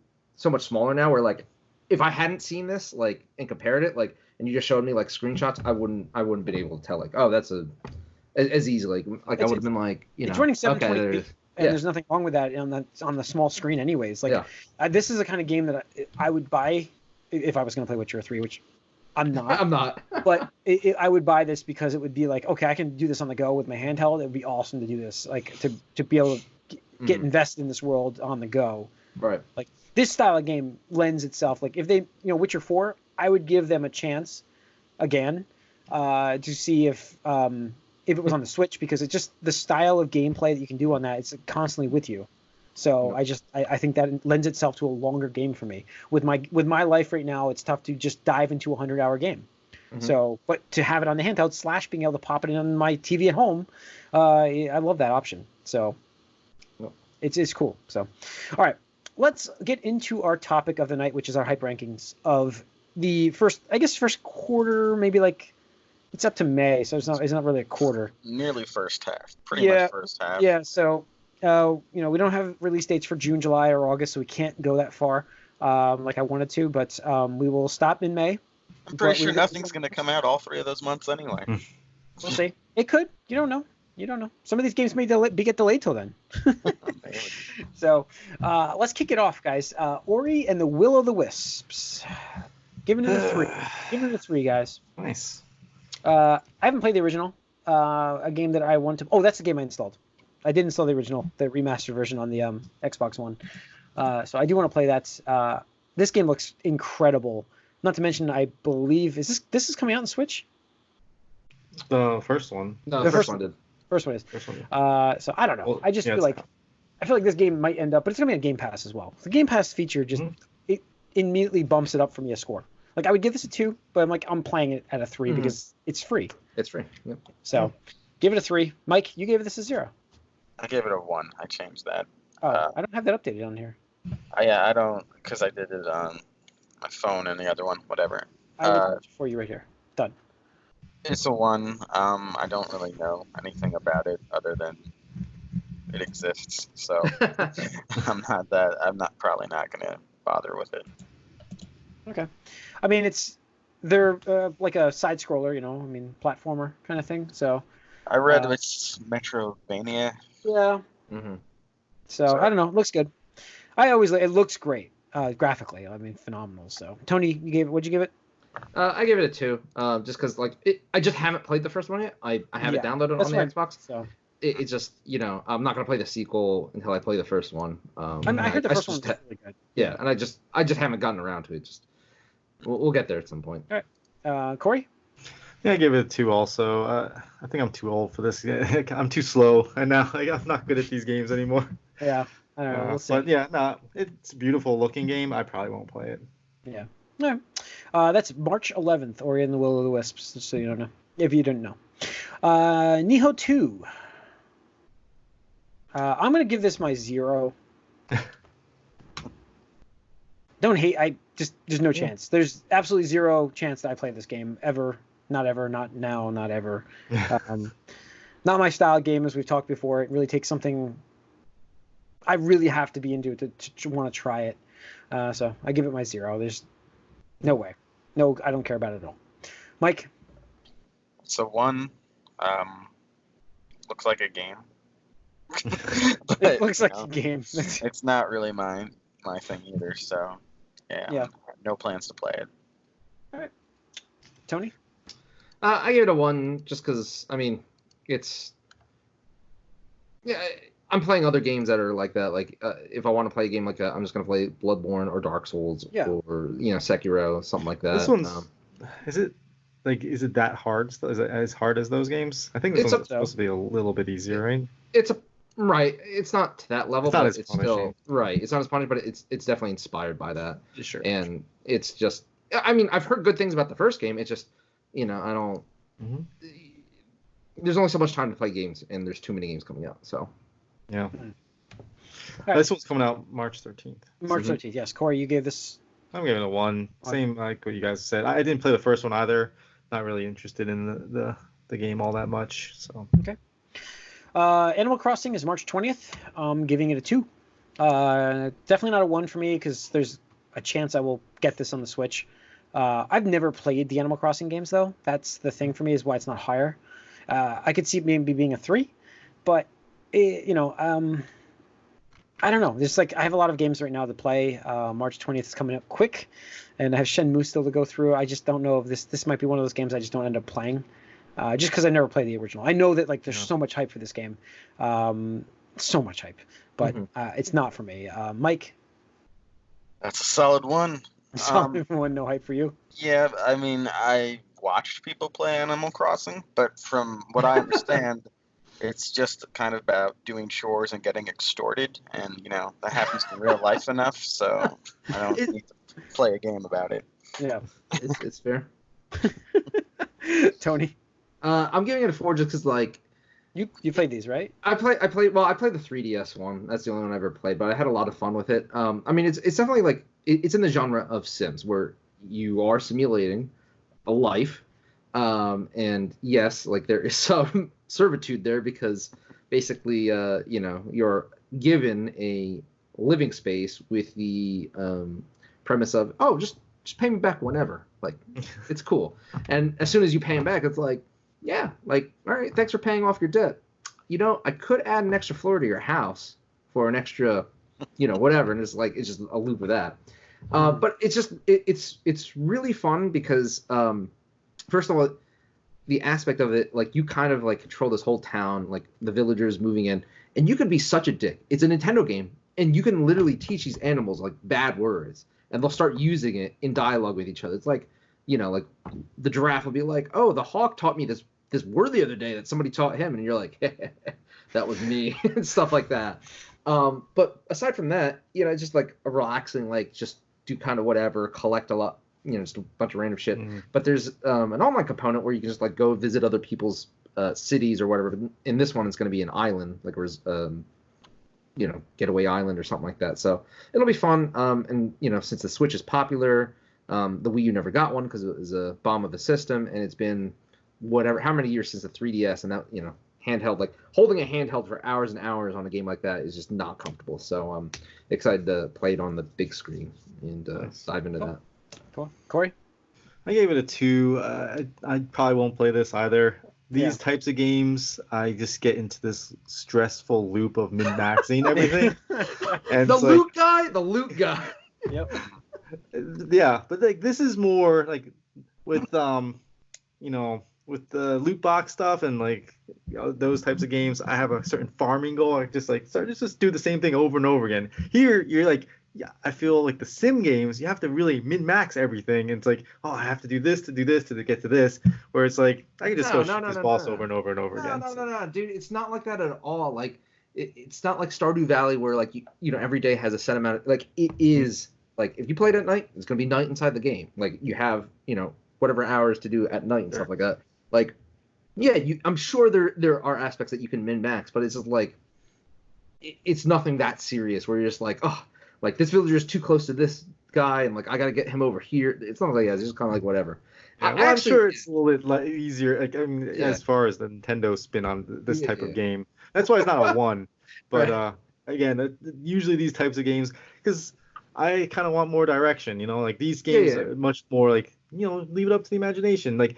[SPEAKER 4] much smaller now. Where like if I hadn't seen this like and compared it, like and you just showed me like screenshots, I wouldn't been able to tell like, oh, that's as easily like I would have been like,
[SPEAKER 1] it's running 720p, and
[SPEAKER 4] yeah.
[SPEAKER 1] there's nothing wrong with that on the small screen anyways. Like this is the kind of game that I would buy if I was going to play Witcher 3, which I'm not.
[SPEAKER 4] I'm not.
[SPEAKER 1] But I would buy this because it would be like, okay, I can do this on the go with my handheld. It would be awesome to do this, like to be able to get invested in this world on the go.
[SPEAKER 4] Right.
[SPEAKER 1] Like this style of game lends itself. Like if they, Witcher 4, I would give them a chance again to see if it was on the Switch, because it's just the style of gameplay that you can do on that. It's constantly with you. So I think that lends itself to a longer game for me. With my life right now, it's tough to just dive into a 100-hour game. So, but to have it on the handheld / being able to pop it in on my TV at home, I love that option. So it's cool. So, all right, let's get into our topic of the night, which is our hype rankings of the first quarter, maybe like it's up to May, so it's not really a quarter.
[SPEAKER 2] Nearly first half, pretty much first half.
[SPEAKER 1] Yeah, so. We don't have release dates for June, July, or August, so we can't go that far like I wanted to, but we will stop in May.
[SPEAKER 2] I'm pretty sure nothing's going to come out all 3 of those months anyway.
[SPEAKER 1] We'll see. It could. You don't know. Some of these games may get delayed till then. So let's kick it off, guys. Ori and the Will of the Wisps. Giving it a 3. Giving it a 3, guys.
[SPEAKER 3] Nice.
[SPEAKER 1] I haven't played the original. A game that I want to... Oh, that's the game I installed. I did install the remastered version on the Xbox One. So I do want to play that. This game looks incredible. Not to mention, I believe this is coming out on Switch?
[SPEAKER 3] The first one.
[SPEAKER 4] No, the first one did.
[SPEAKER 1] First one is.
[SPEAKER 3] First one, yeah.
[SPEAKER 1] So I don't know. Well, I just feel like this game might end up, but it's gonna be on Game Pass as well. The Game Pass feature just it immediately bumps it up for me a score. Like I would give this a 2, but I'm playing it at a 3 because it's free.
[SPEAKER 4] It's free. Yep.
[SPEAKER 1] So give it a 3. Mike, you gave this a 0.
[SPEAKER 2] I gave it a 1. I changed that.
[SPEAKER 1] Oh, I don't have that updated on here.
[SPEAKER 2] I don't, because I did it on my phone and the other one, whatever.
[SPEAKER 1] I will for you right here. Done.
[SPEAKER 2] It's a 1. I don't really know anything about it other than it exists. So I'm probably not going to bother with it.
[SPEAKER 1] Okay. I mean, they're like a side scroller, platformer kind of thing. So
[SPEAKER 2] I read it's Metrovania.
[SPEAKER 1] Yeah. So I don't know. It looks good. It looks great graphically. I mean, phenomenal. So Tony, what'd you give it?
[SPEAKER 4] I gave it a 2. Just because I just haven't played the first one yet. I have it downloaded on the Xbox. So it's just I'm not gonna play the sequel until I play the first one.
[SPEAKER 1] I heard the first one was really good.
[SPEAKER 4] Yeah, and I just haven't gotten around to it. Just we'll get there at some point.
[SPEAKER 1] All right, Corey.
[SPEAKER 3] Yeah, I gave it a 2 also. I think I'm too old for this. I'm too slow, and now I'm not good at these games anymore.
[SPEAKER 1] Yeah, I don't know. We'll see.
[SPEAKER 3] But yeah, it's a beautiful looking game. I probably won't play it.
[SPEAKER 1] Yeah. All right. That's March 11th, Ori and the Will of the Wisps, just so you don't know. If you didn't know. Nihon 2. I'm going to give this my 0. Don't hate. There's no chance. There's absolutely 0 chance that I play this game ever. Not ever, not now, not ever. Not my style game, as we've talked before. It really takes something I really have to be into it to want to try it. So I give it my 0. There's no way. No, I don't care about it at all. Mike?
[SPEAKER 2] So 1, looks like a game.
[SPEAKER 1] It looks like a game.
[SPEAKER 2] It's not really my thing either, so yeah. No plans to play it.
[SPEAKER 1] All right. Tony?
[SPEAKER 4] I gave it a 1 just because, it's... Yeah, I'm playing other games that are like that. Like, if I want to play a game like that, I'm just going to play Bloodborne or Dark Souls or, Sekiro, something like that.
[SPEAKER 3] This one's... Is it that hard? Is it as hard as those games? I think this one's supposed to be a little bit easier, right?
[SPEAKER 4] Right. It's not to that level,
[SPEAKER 3] it's not
[SPEAKER 4] but
[SPEAKER 3] as
[SPEAKER 4] it's
[SPEAKER 3] punishing.
[SPEAKER 4] still... Right. It's not as punishing, but it's definitely inspired by that.
[SPEAKER 3] Sure.
[SPEAKER 4] And it's just... I've heard good things about the first game. It's just... I don't. There's only so much time to play games, and there's too many games coming out. So.
[SPEAKER 3] Yeah.
[SPEAKER 1] Right.
[SPEAKER 3] This one's coming out March 13th.
[SPEAKER 1] March 13th. Yes. Corey, you gave this.
[SPEAKER 3] I'm giving it a 1. Same like what you guys said. I didn't play the first one either. Not really interested in the game all that much. So.
[SPEAKER 1] Okay. Animal Crossing is March 20th. I'm giving it a 2. Definitely not a 1 for me because there's a chance I will get this on the Switch. I've never played the Animal Crossing games though. That's the thing for me, is why it's not higher. I could see maybe being a 3, but I don't know. There's like, I have a lot of games right now to play. March 20th is coming up quick, and I have Shenmue still to go through. I just don't know if this might be one of those games I just don't end up playing, just because I never played the original. I know that like there's so much hype for this game, so much hype, but it's not for me. Mike,
[SPEAKER 2] That's a solid one.
[SPEAKER 1] solid one, no hype for you.
[SPEAKER 2] Yeah, I mean, I watched people play Animal Crossing, but from what I understand, it's just kind of about doing chores and getting extorted, and that happens in real life enough, so I don't need to play a game about it.
[SPEAKER 1] Yeah,
[SPEAKER 4] It's fair.
[SPEAKER 1] Tony,
[SPEAKER 4] I'm giving it a 4 just because like
[SPEAKER 1] you played these, right?
[SPEAKER 4] I played the 3DS one. That's the only one I ever played, but I had a lot of fun with it. I mean, it's definitely like it's in the genre of Sims where you are simulating a life, and yes, like there is some servitude there because basically, you're given a living space with the premise of just pay me back whenever. Like it's cool, and as soon as you pay him back, it's like, yeah, like, all right, thanks for paying off your debt. I could add an extra floor to your house for an extra, whatever, and it's just a loop of that. But it's just it's really fun because first of all, the aspect of it, like you kind of like control this whole town, like the villagers moving in, and you could be such a dick. It's a Nintendo game, and you can literally teach these animals like bad words, and they'll start using it in dialogue with each other. It's like, like the giraffe will be like, "Oh, the hawk taught me this word the other day that somebody taught him," and you're like, "That was me," and stuff like that. But aside from that, it's just like a relaxing, like just do kind of whatever, collect a lot, just a bunch of random shit. But there's an online component where you can just like go visit other people's cities or whatever. But in this one, it's going to be an island, like Getaway Island or something like that. So it'll be fun. And since the Switch is popular, the Wii U never got one because it was a bomb of the system, and it's been how many years since the 3DS, and that handheld, like holding a handheld for hours and hours on a game like that is just not comfortable. So I'm excited to play it on the big screen and dive into that.
[SPEAKER 1] Cool. Corey?
[SPEAKER 3] I gave it a 2. I probably won't play this either. These types of games, I just get into this stressful loop of min-maxing everything. And
[SPEAKER 4] the loot guy.
[SPEAKER 1] Yep.
[SPEAKER 3] Yeah, but like this is more like with with the loot box stuff and like those types of games, I have a certain farming goal. I just do the same thing over and over again. Here, you're like, yeah, I feel like the sim games, you have to really min-max everything. And it's like, oh, I have to do this to get to this. Where it's like, I can just shoot this boss over and over and over again.
[SPEAKER 4] No, dude, it's not like that at all. Like, it's not like Stardew Valley where like every day has a set amount of, like, it is like if you played at night, it's gonna be night inside the game. Like you have whatever hours to do at night and stuff like that. Like, yeah, I'm sure there are aspects that you can min-max, but it's just like it's nothing that serious where you're just like, oh, like this villager is too close to this guy, and like I gotta get him over here. It's not like that. It's just kind of like whatever.
[SPEAKER 3] Yeah, well, I'm sure it's a little bit easier. Like, I mean, as far as the Nintendo spin on this type of game, that's why it's not a 1. But again, usually these types of games, because I kind of want more direction. Like these games are much more like leave it up to the imagination. Like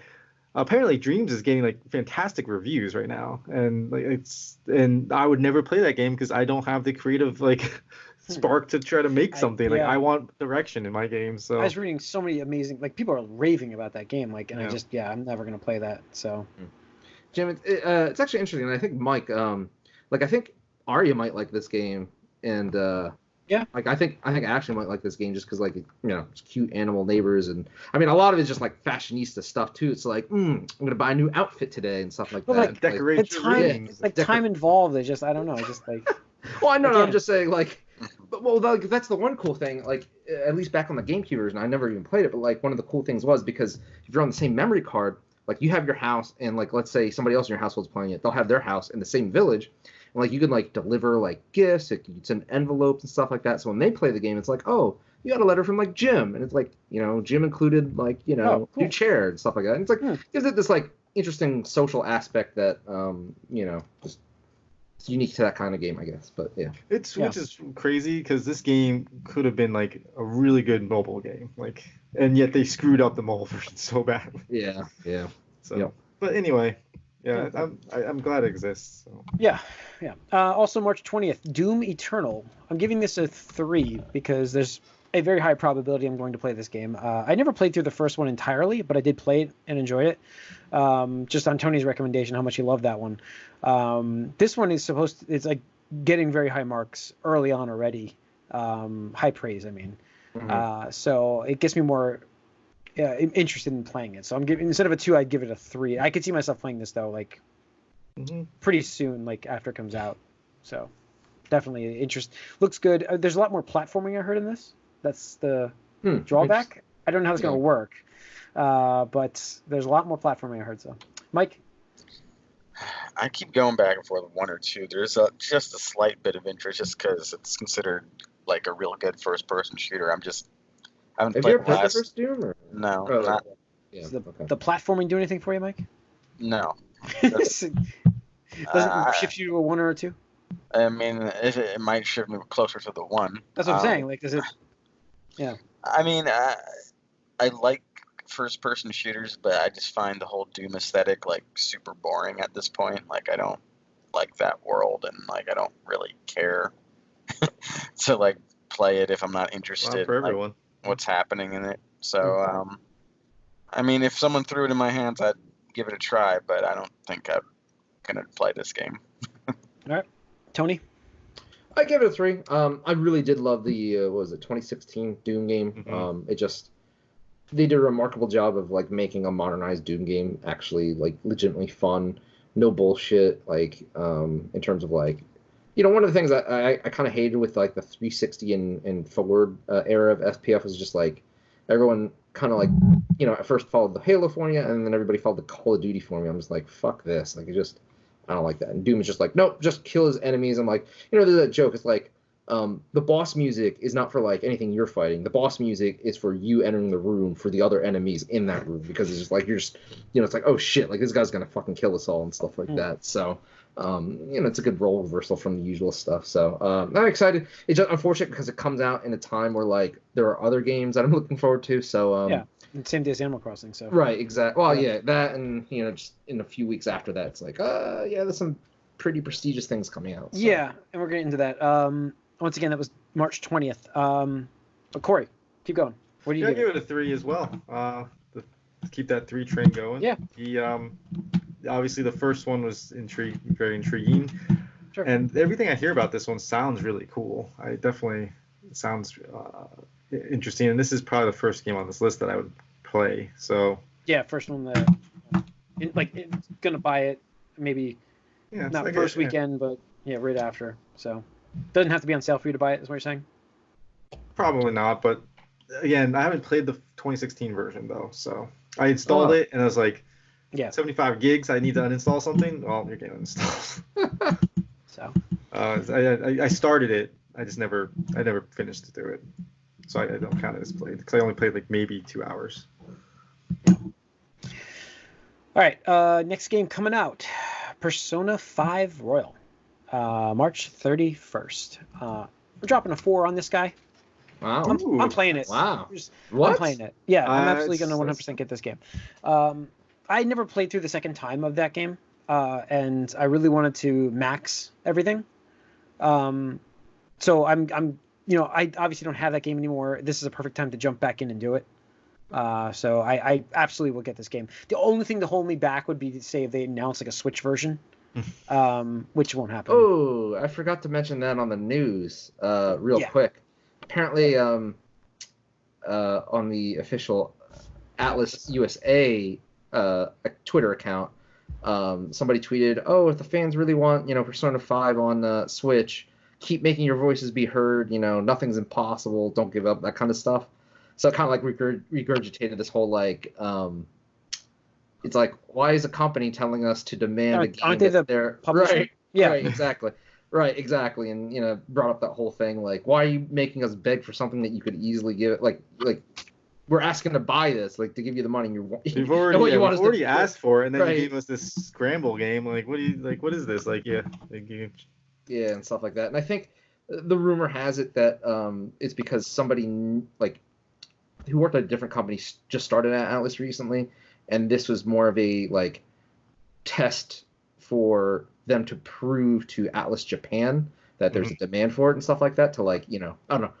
[SPEAKER 3] apparently Dreams is getting like fantastic reviews right now, and like and I would never play that game because I don't have the creative like spark to try to make something. Like I want direction in my game. So
[SPEAKER 1] I was reading so many amazing, like people are raving about that game, like, and I'm never gonna play that. So
[SPEAKER 4] Jim, it's actually interesting, and I think Mike, like I think Arya might like this game, and like I think Ashley might like this game just because like it's cute animal neighbors, and I mean a lot of it's just like fashionista stuff too. It's like I'm gonna buy a new outfit today and stuff like that.
[SPEAKER 3] Like decorate your room.
[SPEAKER 1] It's like time involved. It's just I don't know. It's just like.
[SPEAKER 4] Well, I know. I'm just saying like. Well, that's the one cool thing, like, at least back on the GameCube version, I never even played it, but, like, one of the cool things was, because if you're on the same memory card, like, you have your house, and, like, let's say somebody else in your household's playing it, they'll have their house in the same village, and, like, you can, like, deliver, like, gifts, you can send envelopes and stuff like that, so when they play the game, it's like, oh, you got a letter from, like, Jim, and it's like, Jim included, like,
[SPEAKER 1] cool.
[SPEAKER 4] new chair and stuff like that, and it's like, gives it this, like, interesting social aspect that, just... It's unique to that kind of game, I guess, but
[SPEAKER 3] which is crazy because this game could have been like a really good mobile game. Like and yet they screwed up the mobile version so badly.
[SPEAKER 4] Yeah.
[SPEAKER 3] So,
[SPEAKER 4] Yep.
[SPEAKER 3] but anyway, yeah, I'm glad it exists. So.
[SPEAKER 1] Yeah. Also, March 20th, Doom Eternal. I'm giving this a 3 because there's a very high probability I'm going to play this game. I never played through the first one entirely, but I did play it and enjoy it. Just on Tony's recommendation, how much he loved that one. This one is it's like getting very high marks early on already. High praise, I mean.
[SPEAKER 4] Mhm.
[SPEAKER 1] So it gets me more interested in playing it. So I'm giving, instead of a 2, I'd give it a 3. I could see myself playing this though, like pretty soon, like after it comes out. So definitely interest. Looks good. There's a lot more platforming I heard in this. That's the drawback. I don't know how it's going to work, but there's a lot more platforming I heard. So, Mike.
[SPEAKER 2] I keep going back and forth with 1 or 2. There's just a slight bit of interest just because it's considered like a real good first-person shooter. I haven't
[SPEAKER 4] Have
[SPEAKER 2] played
[SPEAKER 4] you ever
[SPEAKER 2] the
[SPEAKER 4] played the
[SPEAKER 2] last.
[SPEAKER 4] first Doom? Or?
[SPEAKER 2] No,
[SPEAKER 4] Oh,
[SPEAKER 2] not.
[SPEAKER 4] Yeah.
[SPEAKER 1] Does the platforming do anything for you, Mike?
[SPEAKER 2] No.
[SPEAKER 1] Doesn't shift you to a 1 or a 2?
[SPEAKER 2] I mean, it might shift me closer to the 1.
[SPEAKER 1] That's what I'm saying. Like, does it? Yeah.
[SPEAKER 2] I mean, I like first-person shooters, but I just find the whole Doom aesthetic like super boring at this point. Like, I don't like that world, and like I don't really care to like play it if I'm not interested
[SPEAKER 3] for
[SPEAKER 2] in like,
[SPEAKER 3] everyone.
[SPEAKER 2] what's happening in it. So, I mean, if someone threw it in my hands, I'd give it a try, but I don't think I'm gonna play this game.
[SPEAKER 1] All right, Tony.
[SPEAKER 4] I give it a 3. I really did love the 2016 Doom game. It just they did a remarkable job of like making a modernized Doom game actually like legitimately fun, no bullshit. Like in terms of like, one of the things I kind of hated with like the 360 and forward era of SPF was just like everyone kind of like at first followed the Halo formula and then everybody followed the Call of Duty formula. I'm just like, fuck this. Like I don't like that. And Doom is just like, nope, just kill his enemies. I'm like, there's that joke. It's like, the boss music is not for like anything you're fighting. The boss music is for you entering the room for the other enemies in that room because it's just like you're just, it's like, oh shit, like this guy's gonna fucking kill us all and stuff like that. So, it's a good role reversal from the usual stuff. So, I'm excited. It's just unfortunate because it comes out in a time where like there are other games that I'm looking forward to. So,
[SPEAKER 1] yeah, same day as Animal Crossing. So
[SPEAKER 4] right, exactly. Well, yeah, that and just in a few weeks after that, it's like, yeah, there's some pretty prestigious things coming out. So.
[SPEAKER 1] Yeah, and we're getting into that. Once again, that was March 20th. Corey, keep going. What do you
[SPEAKER 3] give it a 3 as well. Keep that 3 train going.
[SPEAKER 1] Yeah.
[SPEAKER 3] Obviously the first one was very intriguing.
[SPEAKER 1] Sure.
[SPEAKER 3] And everything I hear about this one sounds really cool. It sounds interesting. And this is probably the first game on this list that I would play. So
[SPEAKER 1] yeah, first one that gonna buy it maybe not like first weekend, but yeah, right after. So doesn't have to be on sale for you to buy it, is what you're saying?
[SPEAKER 3] Probably not, but again, I haven't played the 2016 version though. So I installed it and I was like, 75 gigs, I need to uninstall something. Well, you're getting uninstalled.
[SPEAKER 1] So
[SPEAKER 3] I started it. I never finished to do it. So I don't count it as played because I only played like maybe 2 hours.
[SPEAKER 1] All right, next game coming out, Persona 5 Royal, March 31st. We're dropping a 4 on this guy.
[SPEAKER 4] Wow.
[SPEAKER 1] I'm playing it.
[SPEAKER 4] Wow.
[SPEAKER 1] I'm playing it. Yeah, I'm absolutely going to 100% get this game. I never played through the second time of that game, and I really wanted to max everything. So I obviously don't have that game anymore. This is a perfect time to jump back in and do it. So I absolutely will get this game. The only thing to hold me back would be to say if they announce like a Switch version, which won't happen.
[SPEAKER 4] Oh, I forgot to mention that on the news real quick. Apparently, on the official Atlas USA Twitter account, somebody tweeted, "Oh, if the fans really want, Persona 5 on Switch, keep making your voices be heard. Nothing's impossible. Don't give up. That kind of stuff." So it kind of like regurgitated this whole like, it's like, why is a company telling us to demand a game
[SPEAKER 1] aren't they the
[SPEAKER 4] they're
[SPEAKER 1] publisher?
[SPEAKER 4] right?
[SPEAKER 1] Yeah,
[SPEAKER 4] right, exactly. Right, exactly, and brought up that whole thing like, why are you making us beg for something that you could easily give it? Like we're asking to buy this, like to give you the money.
[SPEAKER 3] We've already asked for it, and then you gave us this scramble game. Like, what is this? Like, yeah,
[SPEAKER 4] and stuff like that. And I think the rumor has it that it's because somebody like who worked at a different company just started at Atlas recently, and this was more of a like test for them to prove to Atlas Japan that there's a demand for it and stuff like that. To like, I don't know.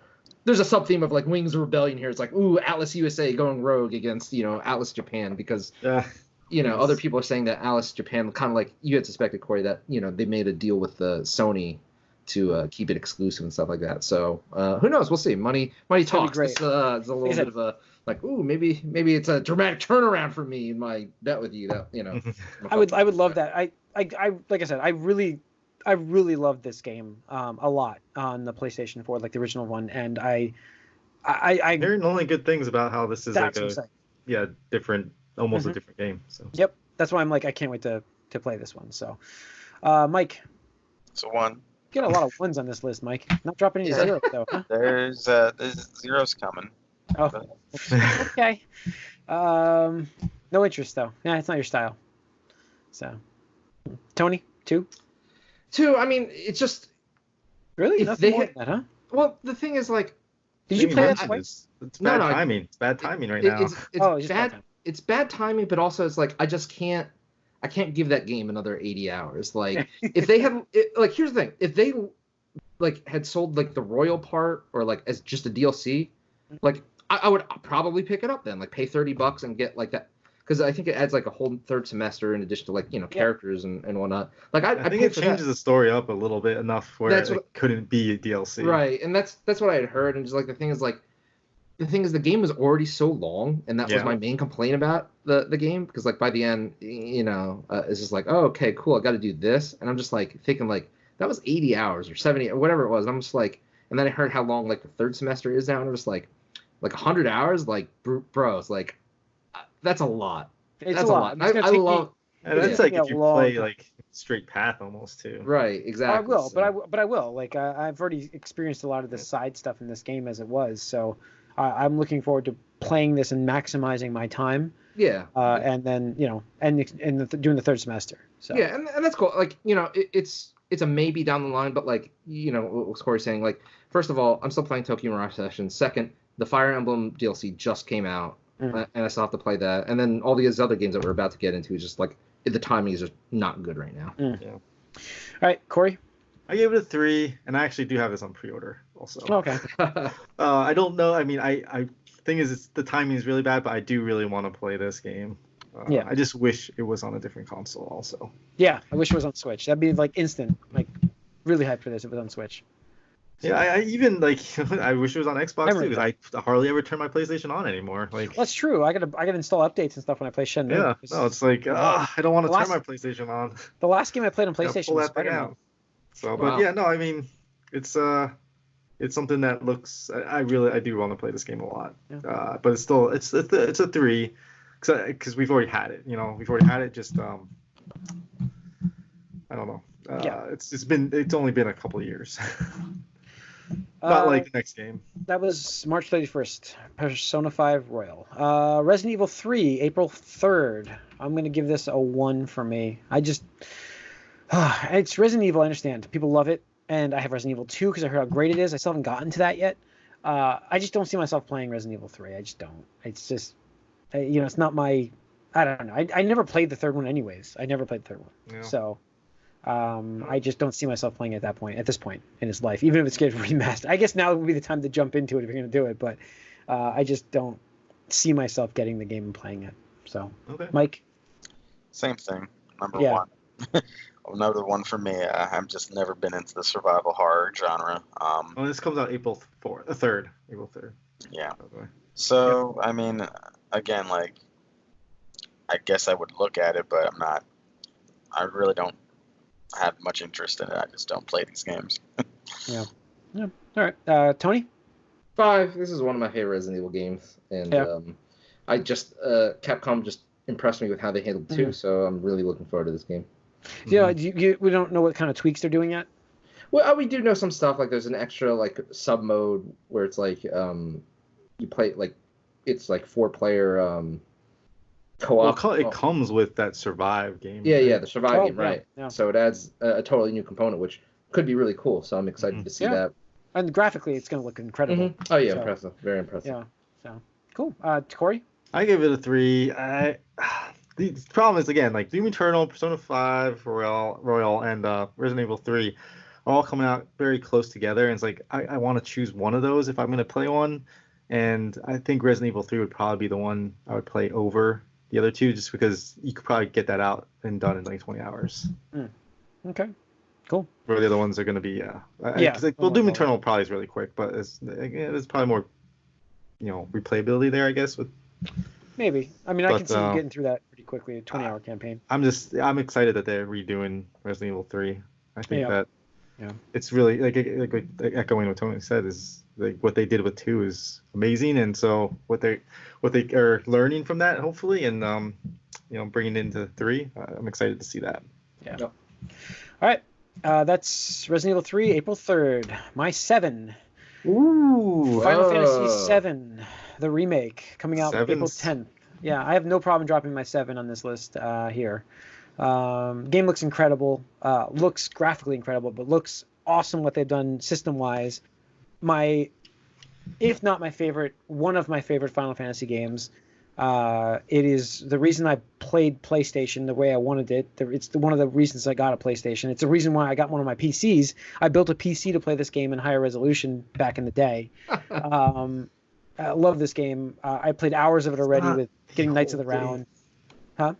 [SPEAKER 4] There's a sub theme of like Wings of Rebellion here. It's like, ooh, Atlas USA going rogue against Atlas Japan because other people are saying that Atlas Japan, kind of like you had suspected, Corey, that they made a deal with the Sony to keep it exclusive and stuff like that. So who knows? We'll see. Money talks. It's a little bit of a like, ooh, maybe it's a dramatic turnaround for me in my bet with you. That
[SPEAKER 1] I would love that. I like I said, I really loved this game a lot on the PlayStation 4, like the original one, and I
[SPEAKER 3] hearing only good things about how this is like different, almost a different game. So
[SPEAKER 1] yep, that's why I'm like I can't wait to play this one. So, Mike,
[SPEAKER 2] it's a 1.
[SPEAKER 1] Get a lot of 1s on this list, Mike. Not dropping any zeros though. Huh?
[SPEAKER 2] There's zeros coming.
[SPEAKER 1] Oh, okay. No interest though. Yeah, it's not your style. So, Tony, 2.
[SPEAKER 4] 2. I mean, it's just
[SPEAKER 1] really nothing more than that, huh?
[SPEAKER 4] Well, the thing is, like,
[SPEAKER 1] did you play that twice?
[SPEAKER 3] It's bad timing. It's bad timing right now.
[SPEAKER 4] It's bad. It's bad timing, but also it's like I can't give that game another 80 hours. Like, if they had, like, here's the thing: if they like had sold like the Royal part or like as just a DLC, like I would probably pick it up then, like pay $30 and get like that. Because I think it adds like a whole third semester in addition to like characters and whatnot. Like I
[SPEAKER 3] think it changes the story up a little bit enough where it couldn't be a DLC.
[SPEAKER 4] Right, and that's what I had heard. And just like the thing is the game was already so long, and that was my main complaint about the game. Because like by the end, it's just like, oh, okay, cool, I got to do this, and I'm just like thinking like that was 80 hours or 70 or whatever it was. And I'm just like, and then I heard how long like the third semester is now, and I'm just like 100 hours, like bro, it's like. That's a lot.
[SPEAKER 1] That's a lot.
[SPEAKER 4] I love.
[SPEAKER 3] That's like if you play like straight path almost too.
[SPEAKER 4] Right. Exactly.
[SPEAKER 1] I will, but I will. Like I've already experienced a lot of the side stuff in this game as it was, so I'm looking forward to playing this and maximizing my time.
[SPEAKER 4] Yeah.
[SPEAKER 1] And then doing the third semester. So
[SPEAKER 4] yeah, and that's cool. Like it's a maybe down the line, but like what was Corey saying? Like first of all, I'm still playing Tokyo Mirage Session. Second, the Fire Emblem DLC just came out. And I still have to play that. And then all these other games that we're about to get into is just like the timing is just not good right now.
[SPEAKER 3] Yeah.
[SPEAKER 1] All right, Corey?
[SPEAKER 3] I gave it a 3, and I actually do have this on pre-order also.
[SPEAKER 1] Okay.
[SPEAKER 3] I don't know. I mean, I thing is, the timing is really bad, but I do really want to play this game. I just wish it was on a different console also.
[SPEAKER 1] Yeah, I wish it was on Switch. That'd be like instant, like really hyped for this if it was on Switch.
[SPEAKER 3] Yeah, I even like I wish it was on Xbox too, because I hardly ever turn my PlayStation on anymore. Like
[SPEAKER 1] that's true. I gotta install updates and stuff when I play Shenmue.
[SPEAKER 3] Yeah, no, it's like I don't want to turn my PlayStation on.
[SPEAKER 1] The last game I played on PlayStation was
[SPEAKER 3] Spider-Man. So, but yeah, no, I mean, it's something that looks. I do want to play this game a lot. Yeah. But it's still it's a 3, because we've already had it. We've already had it. Just I don't know. It's only been a couple of years. Not like the next game.
[SPEAKER 1] That was March 31st. Persona 5 Royal. Resident Evil 3, April 3rd. I'm going to give this a 1 for me. It's Resident Evil, I understand. People love it. And I have Resident Evil 2 because I heard how great it is. I still haven't gotten to that yet. I just don't see myself playing Resident Evil 3. I just don't. It's just, it's not my, I don't know. I never played the third one anyways. I never played the third one. Yeah. So. I just don't see myself playing at this point in his life, even if it's getting remastered. I guess now would be the time to jump into it if you're going to do it, but I just don't see myself getting the game and playing it. So, okay. Mike?
[SPEAKER 2] Same thing. Number 1. Another 1 for me. I've just never been into the survival horror genre.
[SPEAKER 3] This comes out April 3rd. April 3rd.
[SPEAKER 2] Yeah. Okay. So, I mean, again, like, I guess I would look at it, but I really don't have much interest in it. I just don't play these games.
[SPEAKER 1] Yeah. All right. Tony?
[SPEAKER 4] 5. This is one of my favorite Resident Evil games, and I just Capcom just impressed me with how they handled 2, so I'm really looking forward to this game.
[SPEAKER 1] Yeah. We don't know what kind of tweaks they're doing yet.
[SPEAKER 4] Well, we do know some stuff. Like there's an extra like sub mode where it's like you play like it's like 4-player. Co-op.
[SPEAKER 3] Well, it comes with that Survive game.
[SPEAKER 4] Yeah, the Survive game, right. Yeah. So it adds a totally new component, which could be really cool. So I'm excited to see that.
[SPEAKER 1] And graphically, it's going to look incredible.
[SPEAKER 4] Mm-hmm. Oh, yeah, impressive. Very impressive.
[SPEAKER 1] Yeah, so Cool. Corey?
[SPEAKER 3] I give it a 3. The problem is, again, like Doom Eternal, Persona 5, Royal, and Resident Evil 3 are all coming out very close together. And it's like, I want to choose one of those if I'm going to play one. And I think Resident Evil 3 would probably be the one I would play over the other two, just because you could probably get that out and done in like 20 hours.
[SPEAKER 1] Okay. Cool.
[SPEAKER 3] Where the other ones are going to be, Doom Eternal probably is really quick, but there's probably more, replayability there, I guess.
[SPEAKER 1] Maybe. I mean, I can see you getting through that pretty quickly, a 20-hour campaign.
[SPEAKER 3] I'm excited that they're redoing Resident Evil 3. I think that it's really like echoing what Tony said, is like what they did with 2 is amazing, and so what they are learning from that, hopefully, and bringing it into 3, I'm excited to see that.
[SPEAKER 1] Yeah. Yep. All right. That's Resident Evil 3, April 3rd. My 7.
[SPEAKER 3] Ooh.
[SPEAKER 1] Final Fantasy 7, the remake, coming out April 10th. Yeah, I have no problem dropping my 7 on this list here. Game looks incredible. Looks graphically incredible, but looks awesome what they've done system-wise. If not my favorite, one of my favorite Final Fantasy games. It is the reason I played PlayStation the way I wanted it. It's one of the reasons I got a PlayStation. It's the reason why I got one of my PCs. I built a PC to play this game in higher resolution back in the day. I love this game. I played hours of it already with getting Knights of the Round. Huh?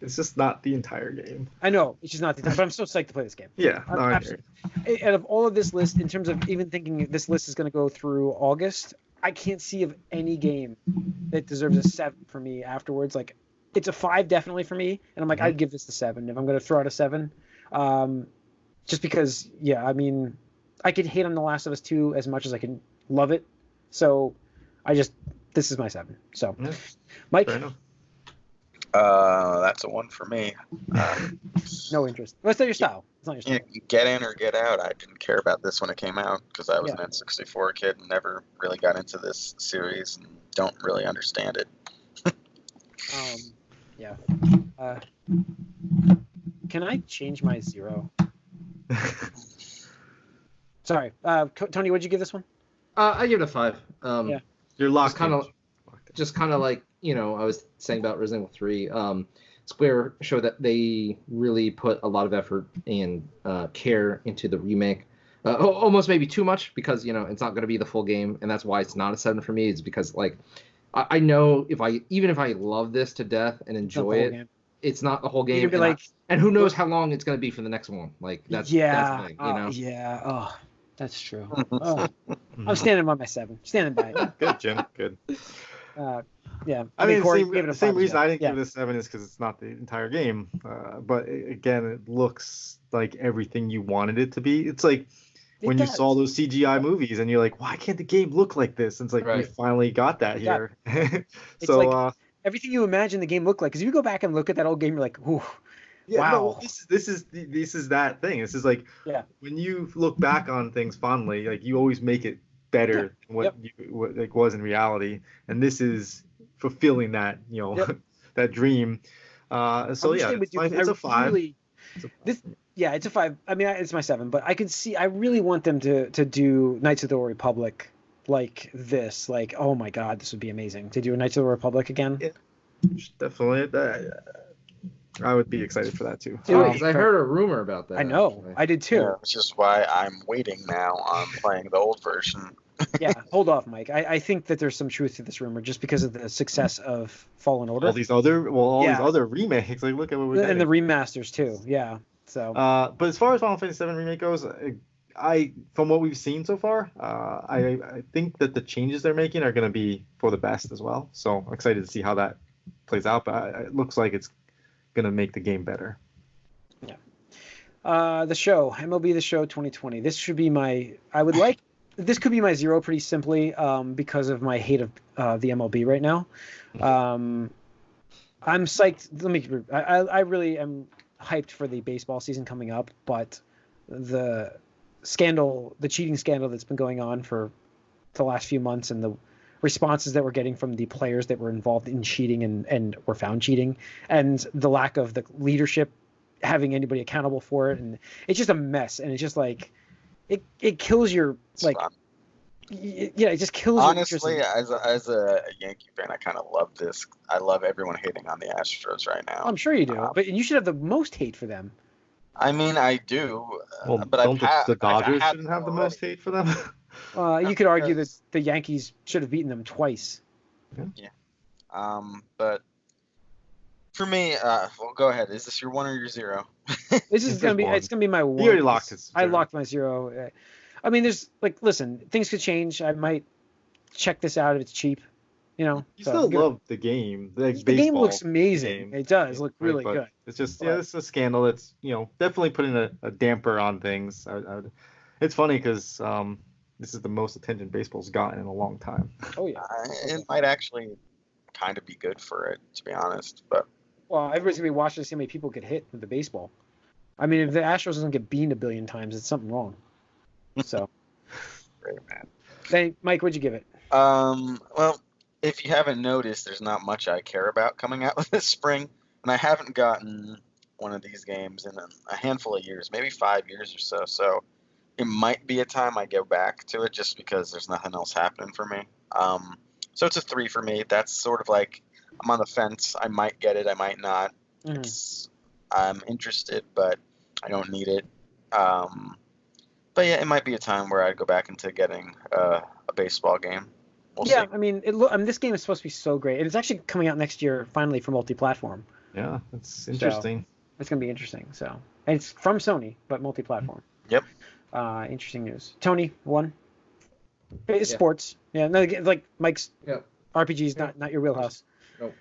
[SPEAKER 3] It's just not the entire game.
[SPEAKER 1] I know. It's just not the entire, but I'm so psyched to play this game.
[SPEAKER 3] Yeah.
[SPEAKER 1] Out of all of this list, in terms of even thinking this list is going to go through August, I can't see of any game that deserves a 7 for me afterwards. Like, it's a 5 definitely for me, and I'm like, I'd give this a 7 if I'm going to throw out a 7. Just because, I mean, I could hate on The Last of Us 2 as much as I can love it. So, this is my 7. So, Mike?
[SPEAKER 2] That's a 1 for me.
[SPEAKER 1] No interest. What's your style? It's not your style.
[SPEAKER 2] Get in or get out. I didn't care about this when it came out because I was an N64 kid and never really got into this series and don't really understand it.
[SPEAKER 1] Can I change my 0? Sorry. Tony, what'd you give this one?
[SPEAKER 4] I give it a 5.
[SPEAKER 3] You're locked.
[SPEAKER 4] Just kind of like, I was saying about Resident Evil 3. Square showed that they really put a lot of effort and care into the remake. Almost maybe too much, because it's not going to be the full game, and that's why it's not a 7 for me. It's because I know if I love this to death and enjoy it, it's not the whole game. And who knows how long it's going to be for the next one? Like that's the thing,
[SPEAKER 1] Oh, that's true. I'm standing by my 7. Standing by it.
[SPEAKER 3] Good, Jim. Good.
[SPEAKER 1] I mean, Corey,
[SPEAKER 3] the same reason I didn't give it a 7 is because it's not the entire game. But again, it looks like everything you wanted it to be. It's like when you saw those CGI movies and you're like, why can't the game look like this? And it's like, we finally got that here.
[SPEAKER 1] So like everything you imagine the game looked like. Because if you go back and look at that old game, you're like, ooh.
[SPEAKER 3] Yeah,
[SPEAKER 1] wow.
[SPEAKER 3] No, this is that thing. This is like when you look back on things fondly, like you always make it better than what it was in reality, and this is fulfilling that that dream. It's a 5.
[SPEAKER 1] It's a 5. I mean, it's my 7, but I can see. I really want them to do Knights of the Republic like this. Like, oh my God, this would be amazing to do a Knights of the Republic again.
[SPEAKER 3] Yeah, definitely. I would be excited for that too.
[SPEAKER 4] I heard a rumor about that.
[SPEAKER 1] I know. I did too.
[SPEAKER 2] Which is why I'm waiting now on playing the old version.
[SPEAKER 1] Hold off, Mike. I think that there's some truth to this rumor just because of the success of Fallen Order.
[SPEAKER 3] All these other remakes. Like, look at what we're
[SPEAKER 1] and the remasters too. Yeah. So.
[SPEAKER 3] But as far as Final Fantasy VII Remake goes, from what we've seen so far, I think that the changes they're making are going to be for the best as well. So I'm excited to see how that plays out. But it looks like it's going to make the game better.
[SPEAKER 1] The show, MLB The Show 2020. This should be this could be my 0 pretty simply because of my hate of the MLB right now. I'm psyched. I really am hyped for the baseball season coming up, but the cheating scandal that's been going on for the last few months and the responses that we're getting from the players that were involved in cheating and were found cheating, and the lack of the leadership having anybody accountable for it, and it's just a mess, and it's just like it kills your Yeah, it just kills your interest
[SPEAKER 2] Honestly,
[SPEAKER 1] in it.
[SPEAKER 2] as a Yankee fan, I kind of love this. I love everyone hating on the Astros right now.
[SPEAKER 1] I'm sure you do, but you should have the most hate for them.
[SPEAKER 2] I mean, I do,
[SPEAKER 3] Well,
[SPEAKER 2] but
[SPEAKER 3] don't the Dodgers
[SPEAKER 2] had
[SPEAKER 3] shouldn't have the
[SPEAKER 2] already.
[SPEAKER 3] most hate for them?
[SPEAKER 1] You could argue that
[SPEAKER 2] Because-
[SPEAKER 1] the Yankees should have beaten them twice.
[SPEAKER 2] But for me, well, go ahead. Is this your 1 or your 0?
[SPEAKER 1] This is gonna be
[SPEAKER 3] one.
[SPEAKER 1] it's gonna be my one.
[SPEAKER 3] He already locked his
[SPEAKER 1] I
[SPEAKER 3] zero.
[SPEAKER 1] locked my 0. I mean, there's listen, things could change. I might check this out if it's cheap.
[SPEAKER 3] You
[SPEAKER 1] so
[SPEAKER 3] still
[SPEAKER 1] give it-
[SPEAKER 3] love the game.
[SPEAKER 1] the game looks amazing.
[SPEAKER 3] game.
[SPEAKER 1] It does look
[SPEAKER 3] Right,
[SPEAKER 1] really
[SPEAKER 3] but
[SPEAKER 1] good.
[SPEAKER 3] It's just
[SPEAKER 1] But-
[SPEAKER 3] this is a scandal that's definitely putting a damper on things. It's funny because this is the most attention baseball's gotten in a long time.
[SPEAKER 1] Oh yeah.
[SPEAKER 2] It might actually kind of be good for it, to be honest. But
[SPEAKER 1] Well, everybody's gonna be watching to see how many people get hit with the baseball. I mean, if the Astros doesn't get beaten a billion times, it's something wrong. So,
[SPEAKER 2] great, man.
[SPEAKER 1] hey, Mike, what'd you give it?
[SPEAKER 2] Well, if you haven't noticed, there's not much I care about coming out this spring, and I haven't gotten one of these games in a handful of years, maybe 5 years or so. So it might be a time I go back to it just because there's nothing else happening for me. So it's a 3 for me. That's sort of like I'm on the fence. I might get it, I might not. I'm interested, but I don't need it. But yeah, it might be a time where I'd go back into getting a baseball game. We'll see.
[SPEAKER 1] I mean, this game is supposed to be so great, and it's actually coming out next year finally for multi-platform.
[SPEAKER 3] Yeah, it's interesting.
[SPEAKER 1] It's gonna be interesting. So, and it's from Sony, but multi-platform.
[SPEAKER 2] Yep.
[SPEAKER 1] Interesting news. Tony, 1. It's
[SPEAKER 4] Yeah.
[SPEAKER 1] sports. Yeah, no, like Mike's
[SPEAKER 4] Yeah.
[SPEAKER 1] RPGs, not your wheelhouse.
[SPEAKER 4] Nope.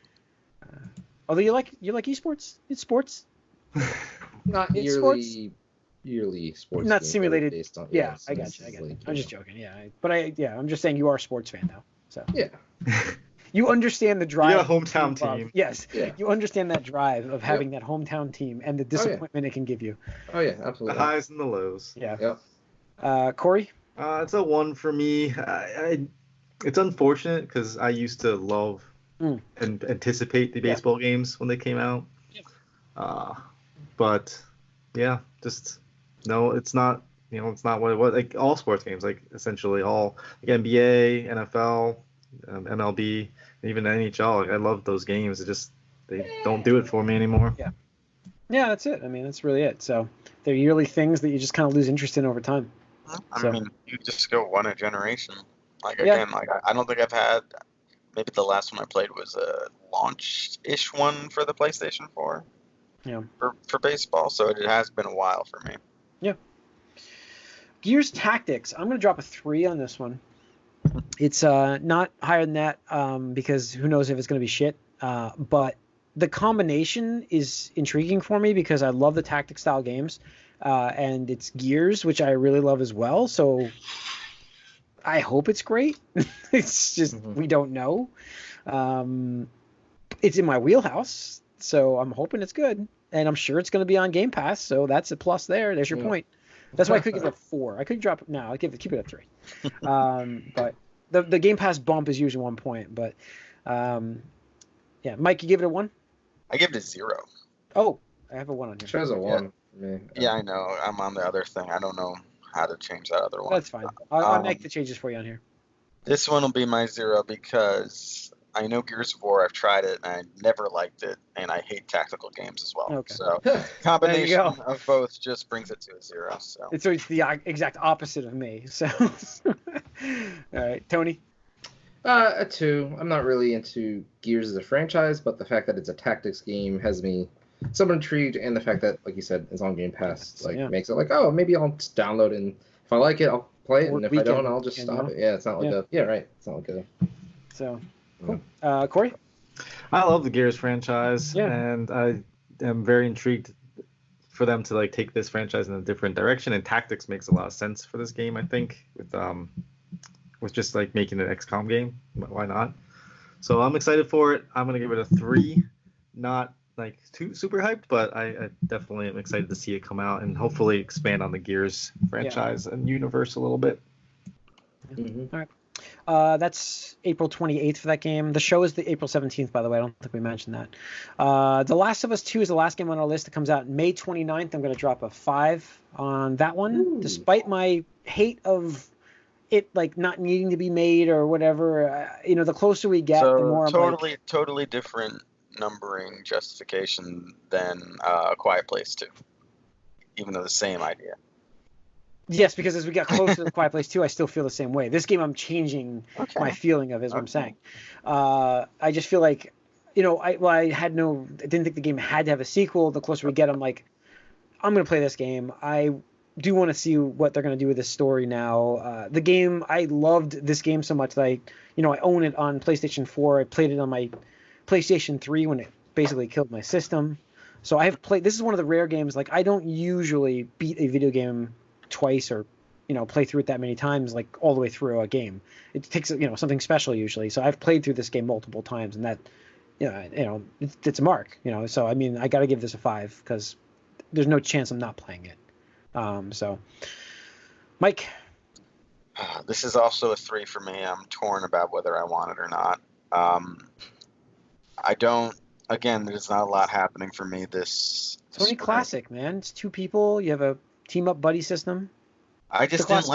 [SPEAKER 1] Although you like esports, it's sports.
[SPEAKER 4] Not
[SPEAKER 1] It's
[SPEAKER 4] yearly sports.
[SPEAKER 1] Not
[SPEAKER 4] games
[SPEAKER 1] simulated.
[SPEAKER 4] Based on,
[SPEAKER 1] Yeah,
[SPEAKER 4] so
[SPEAKER 1] I got
[SPEAKER 4] this
[SPEAKER 1] you.
[SPEAKER 4] is
[SPEAKER 1] I'm
[SPEAKER 4] like,
[SPEAKER 1] just joking. Yeah, I'm just saying you are a sports fan now. So
[SPEAKER 4] Yeah.
[SPEAKER 1] you understand the drive.
[SPEAKER 3] You got a hometown
[SPEAKER 1] of-
[SPEAKER 3] team.
[SPEAKER 1] Yes,
[SPEAKER 4] Yeah.
[SPEAKER 1] you understand that drive of having that hometown team and the
[SPEAKER 4] yeah.
[SPEAKER 1] disappointment it can give you.
[SPEAKER 4] Oh yeah,
[SPEAKER 3] The
[SPEAKER 4] absolutely.
[SPEAKER 3] highs and the lows.
[SPEAKER 1] Yeah.
[SPEAKER 4] Yep.
[SPEAKER 1] Corey.
[SPEAKER 3] It's a 1 for me. It's unfortunate because I used to love and anticipate the baseball games when they came out.
[SPEAKER 1] Yeah.
[SPEAKER 3] But yeah, just no, it's not. It's not what it was. Like all sports games, like essentially all like NBA, NFL, MLB, and even NHL. Like, I love those games. It just they don't do it for me anymore.
[SPEAKER 1] Yeah, that's it. I mean, that's really it. So they're yearly things that you just kind of lose interest in over time.
[SPEAKER 2] I
[SPEAKER 1] So-
[SPEAKER 2] mean, you just go one a generation. Like
[SPEAKER 1] Yeah.
[SPEAKER 2] again, like I don't think I've had. Maybe the last one I played was a launch-ish one for the PlayStation 4.
[SPEAKER 1] Yeah.
[SPEAKER 2] For baseball, so it has been a while for me.
[SPEAKER 1] Gears Tactics. I'm going to drop a 3 on this one. It's not higher than that because who knows if it's going to be shit. But the combination is intriguing for me because I love the tactic style games. And it's Gears, which I really love as well. So I hope it's great. It's just we don't know. It's in my wheelhouse, so I'm hoping it's good. And I'm sure it's going to be on Game Pass, so that's a plus there. There's your point. That's why I could give it a 4. I could drop it now. Keep it at 3. But the Game Pass bump is usually 1 point. But yeah, Mike, you give it a 1?
[SPEAKER 2] I give it a 0.
[SPEAKER 1] Oh, I have a 1 on here.
[SPEAKER 4] Shows a 1 for me.
[SPEAKER 2] Yeah, I know. I'm on the other thing. I don't know how to change that other one.
[SPEAKER 1] That's fine. I'll make the changes for you on here.
[SPEAKER 2] This one will be my 0 because I know Gears of War. I've tried it and I never liked it, and I hate tactical games as well.
[SPEAKER 1] Okay.
[SPEAKER 2] So combination
[SPEAKER 1] go.
[SPEAKER 2] of both just brings it to a 0. So
[SPEAKER 1] It's the exact opposite of me. So, all right, Tony.
[SPEAKER 4] A 2. I'm not really into Gears as a franchise, but the fact that it's a tactics game has me somewhat intrigued, and the fact that, like you said, it's on Game Pass makes it like, oh, maybe I'll just download it, and if I like it, I'll play it, and if I don't, I'll just stop it. Yeah, it's not like it's not like a.
[SPEAKER 1] So, cool. Corey.
[SPEAKER 3] I love the Gears franchise,
[SPEAKER 1] Yeah.
[SPEAKER 3] and I am very intrigued for them to like take this franchise in a different direction. And tactics makes a lot of sense for this game, I think, with just like making an XCOM game. Why not? So I'm excited for it. I'm gonna give it a 3. Not like too super hyped, but I definitely am excited to see it come out and hopefully expand on the Gears franchise and universe a little bit.
[SPEAKER 4] Mm-hmm.
[SPEAKER 1] All right. That's April 28th for that game. The show is the April 17th, by the way. I don't think we mentioned that. The Last of Us 2 is the last game on our list. It comes out May 29th. I'm going to drop a 5 on that one, despite my hate of it like not needing to be made or whatever. The closer we get, the
[SPEAKER 2] So
[SPEAKER 1] more I'm like,
[SPEAKER 2] totally different numbering justification than A Quiet Place 2, even though the same idea.
[SPEAKER 1] yes, because as we got closer to the Quiet Place 2, I still feel the same way. This game, I'm changing my feeling of, is what I'm saying. I just feel like, I didn't think the game had to have a sequel. The closer we get, I'm like, I'm going to play this game. I do want to see what they're going to do with this story now. The game, I loved this game so much that I own it on PlayStation 4. I played it on my PlayStation 3 when it basically killed my system. So I have played, this is one of the rare games, like I don't usually beat a video game twice or play through it that many times, like all the way through a game. It takes something special usually. So I've played through this game multiple times, and that it's a mark. So I mean, I got to give this a 5 because there's no chance I'm not playing it. So Mike,
[SPEAKER 2] this is also a 3 for me. I'm torn about whether I want it or not. I don't. Again, there's not a lot happening for me this.
[SPEAKER 1] Sony Classic, man. It's 2 people. You have a team up buddy system.
[SPEAKER 2] I just didn't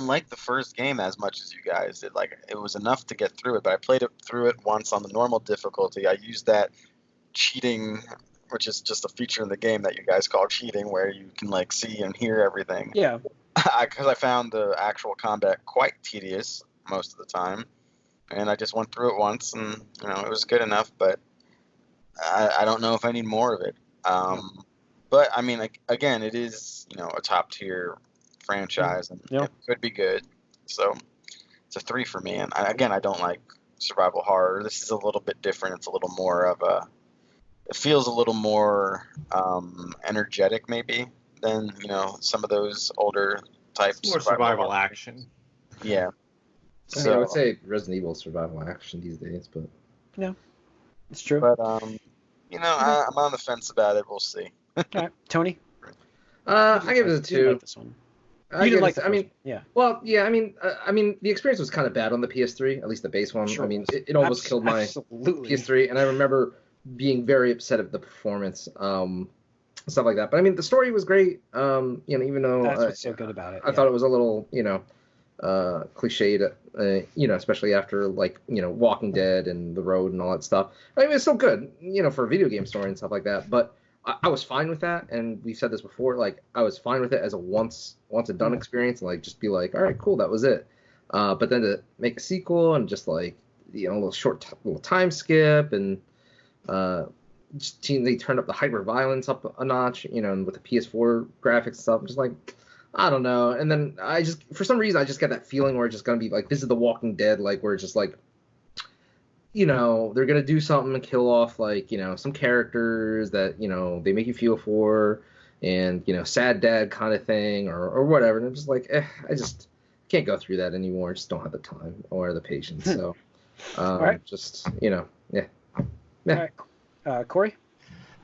[SPEAKER 2] like the first game as much as you guys did. Like, it was enough to get through it, but I played it through it once on the normal difficulty. I used that cheating, which is just a feature in the game that you guys call cheating, where you can like see and hear everything.
[SPEAKER 1] Yeah.
[SPEAKER 2] Because I found the actual combat quite tedious most of the time, and I just went through it once, and it was good enough. But I don't know if I need more of it. But I mean, again, it is a top tier franchise, and it could be good. So it's a 3 for me. And I don't like survival horror. This is a little bit different. It's a little more of a. It feels a little more energetic, maybe, than some of those older types.
[SPEAKER 3] It's more survival action.
[SPEAKER 2] Yeah.
[SPEAKER 4] So I would say Resident Evil survival action these days, but
[SPEAKER 1] yeah, it's true.
[SPEAKER 2] But I'm on the fence about it. We'll see.
[SPEAKER 1] All right, Tony.
[SPEAKER 4] I give it a 2.
[SPEAKER 1] Like this one.
[SPEAKER 4] I
[SPEAKER 1] didn't like
[SPEAKER 4] I mean,
[SPEAKER 1] yeah.
[SPEAKER 4] Well, yeah. I mean, the experience was kind of bad on the PS3, at least the base one.
[SPEAKER 1] Sure.
[SPEAKER 4] I mean, it almost killed my PS3, and I remember being very upset at the performance, stuff like that. But I mean, the story was great. Even though
[SPEAKER 1] that's what's so good about it.
[SPEAKER 4] I thought it was a little, cliched, especially after Walking Dead and The Road and all that stuff. I mean, it's still good, for a video game story and stuff like that. But I was fine with that, and we've said this before. Like, I was fine with it as a once and done experience, and like just be like, all right, cool, that was it. But then to make a sequel and just like a little short little time skip and they turned up the hyper violence up a notch, and with the PS4 graphics and stuff, just like, I don't know. And then for some reason, I just get that feeling where it's just gonna be like, this is The Walking Dead, like where it's just like, they're gonna do something and kill off like, some characters that, they make you feel for, and sad dad kind of thing or whatever. And I'm just like, I just can't go through that anymore. I just don't have the time or the patience. So,
[SPEAKER 1] right.
[SPEAKER 4] Just yeah.
[SPEAKER 1] All right. Corey?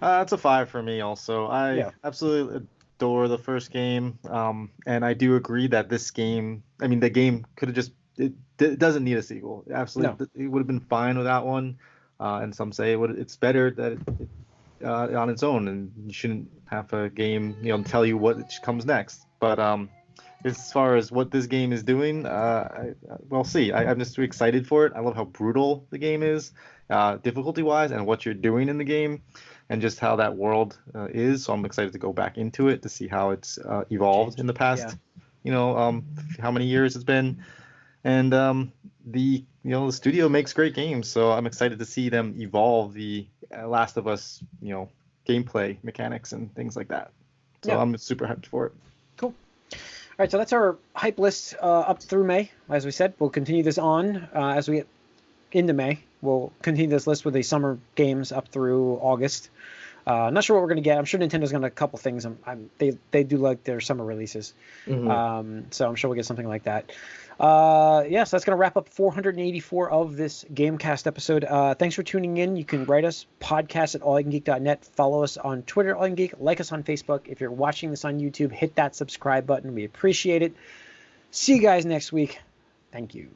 [SPEAKER 3] It's a 5 for me also. I absolutely adore the first game, and I do agree that this game, I mean, the game could have just, it doesn't need a sequel. Absolutely, no. It would have been fine without one, and some say it's better that it on its own, and you shouldn't have a game, tell you what comes next. But as far as what this game is doing, we'll see. I'm just too excited for it. I love how brutal the game is, difficulty-wise, and what you're doing in the game, and just how that world is. So I'm excited to go back into it to see how it's evolved in the past, how many years it's been. And the studio makes great games, so I'm excited to see them evolve the Last of Us, gameplay mechanics and things like that. So I'm super hyped for it.
[SPEAKER 1] Cool. All right, so that's our hype list up through May. As we said, we'll continue this on as we get into May. We'll continue this list with the summer games up through August. Not sure what we're going to get. I'm sure Nintendo's going to a couple things. They do like their summer releases. Mm-hmm. So I'm sure we'll get something like that. So that's going to wrap up 484 of this Gamecast episode. Thanks for tuning in. You can write us, podcast@allyoucangeek.net. Follow us on Twitter, allyoucangeek. Like us on Facebook. If you're watching this on YouTube, hit that subscribe button. We appreciate it. See you guys next week. Thank you.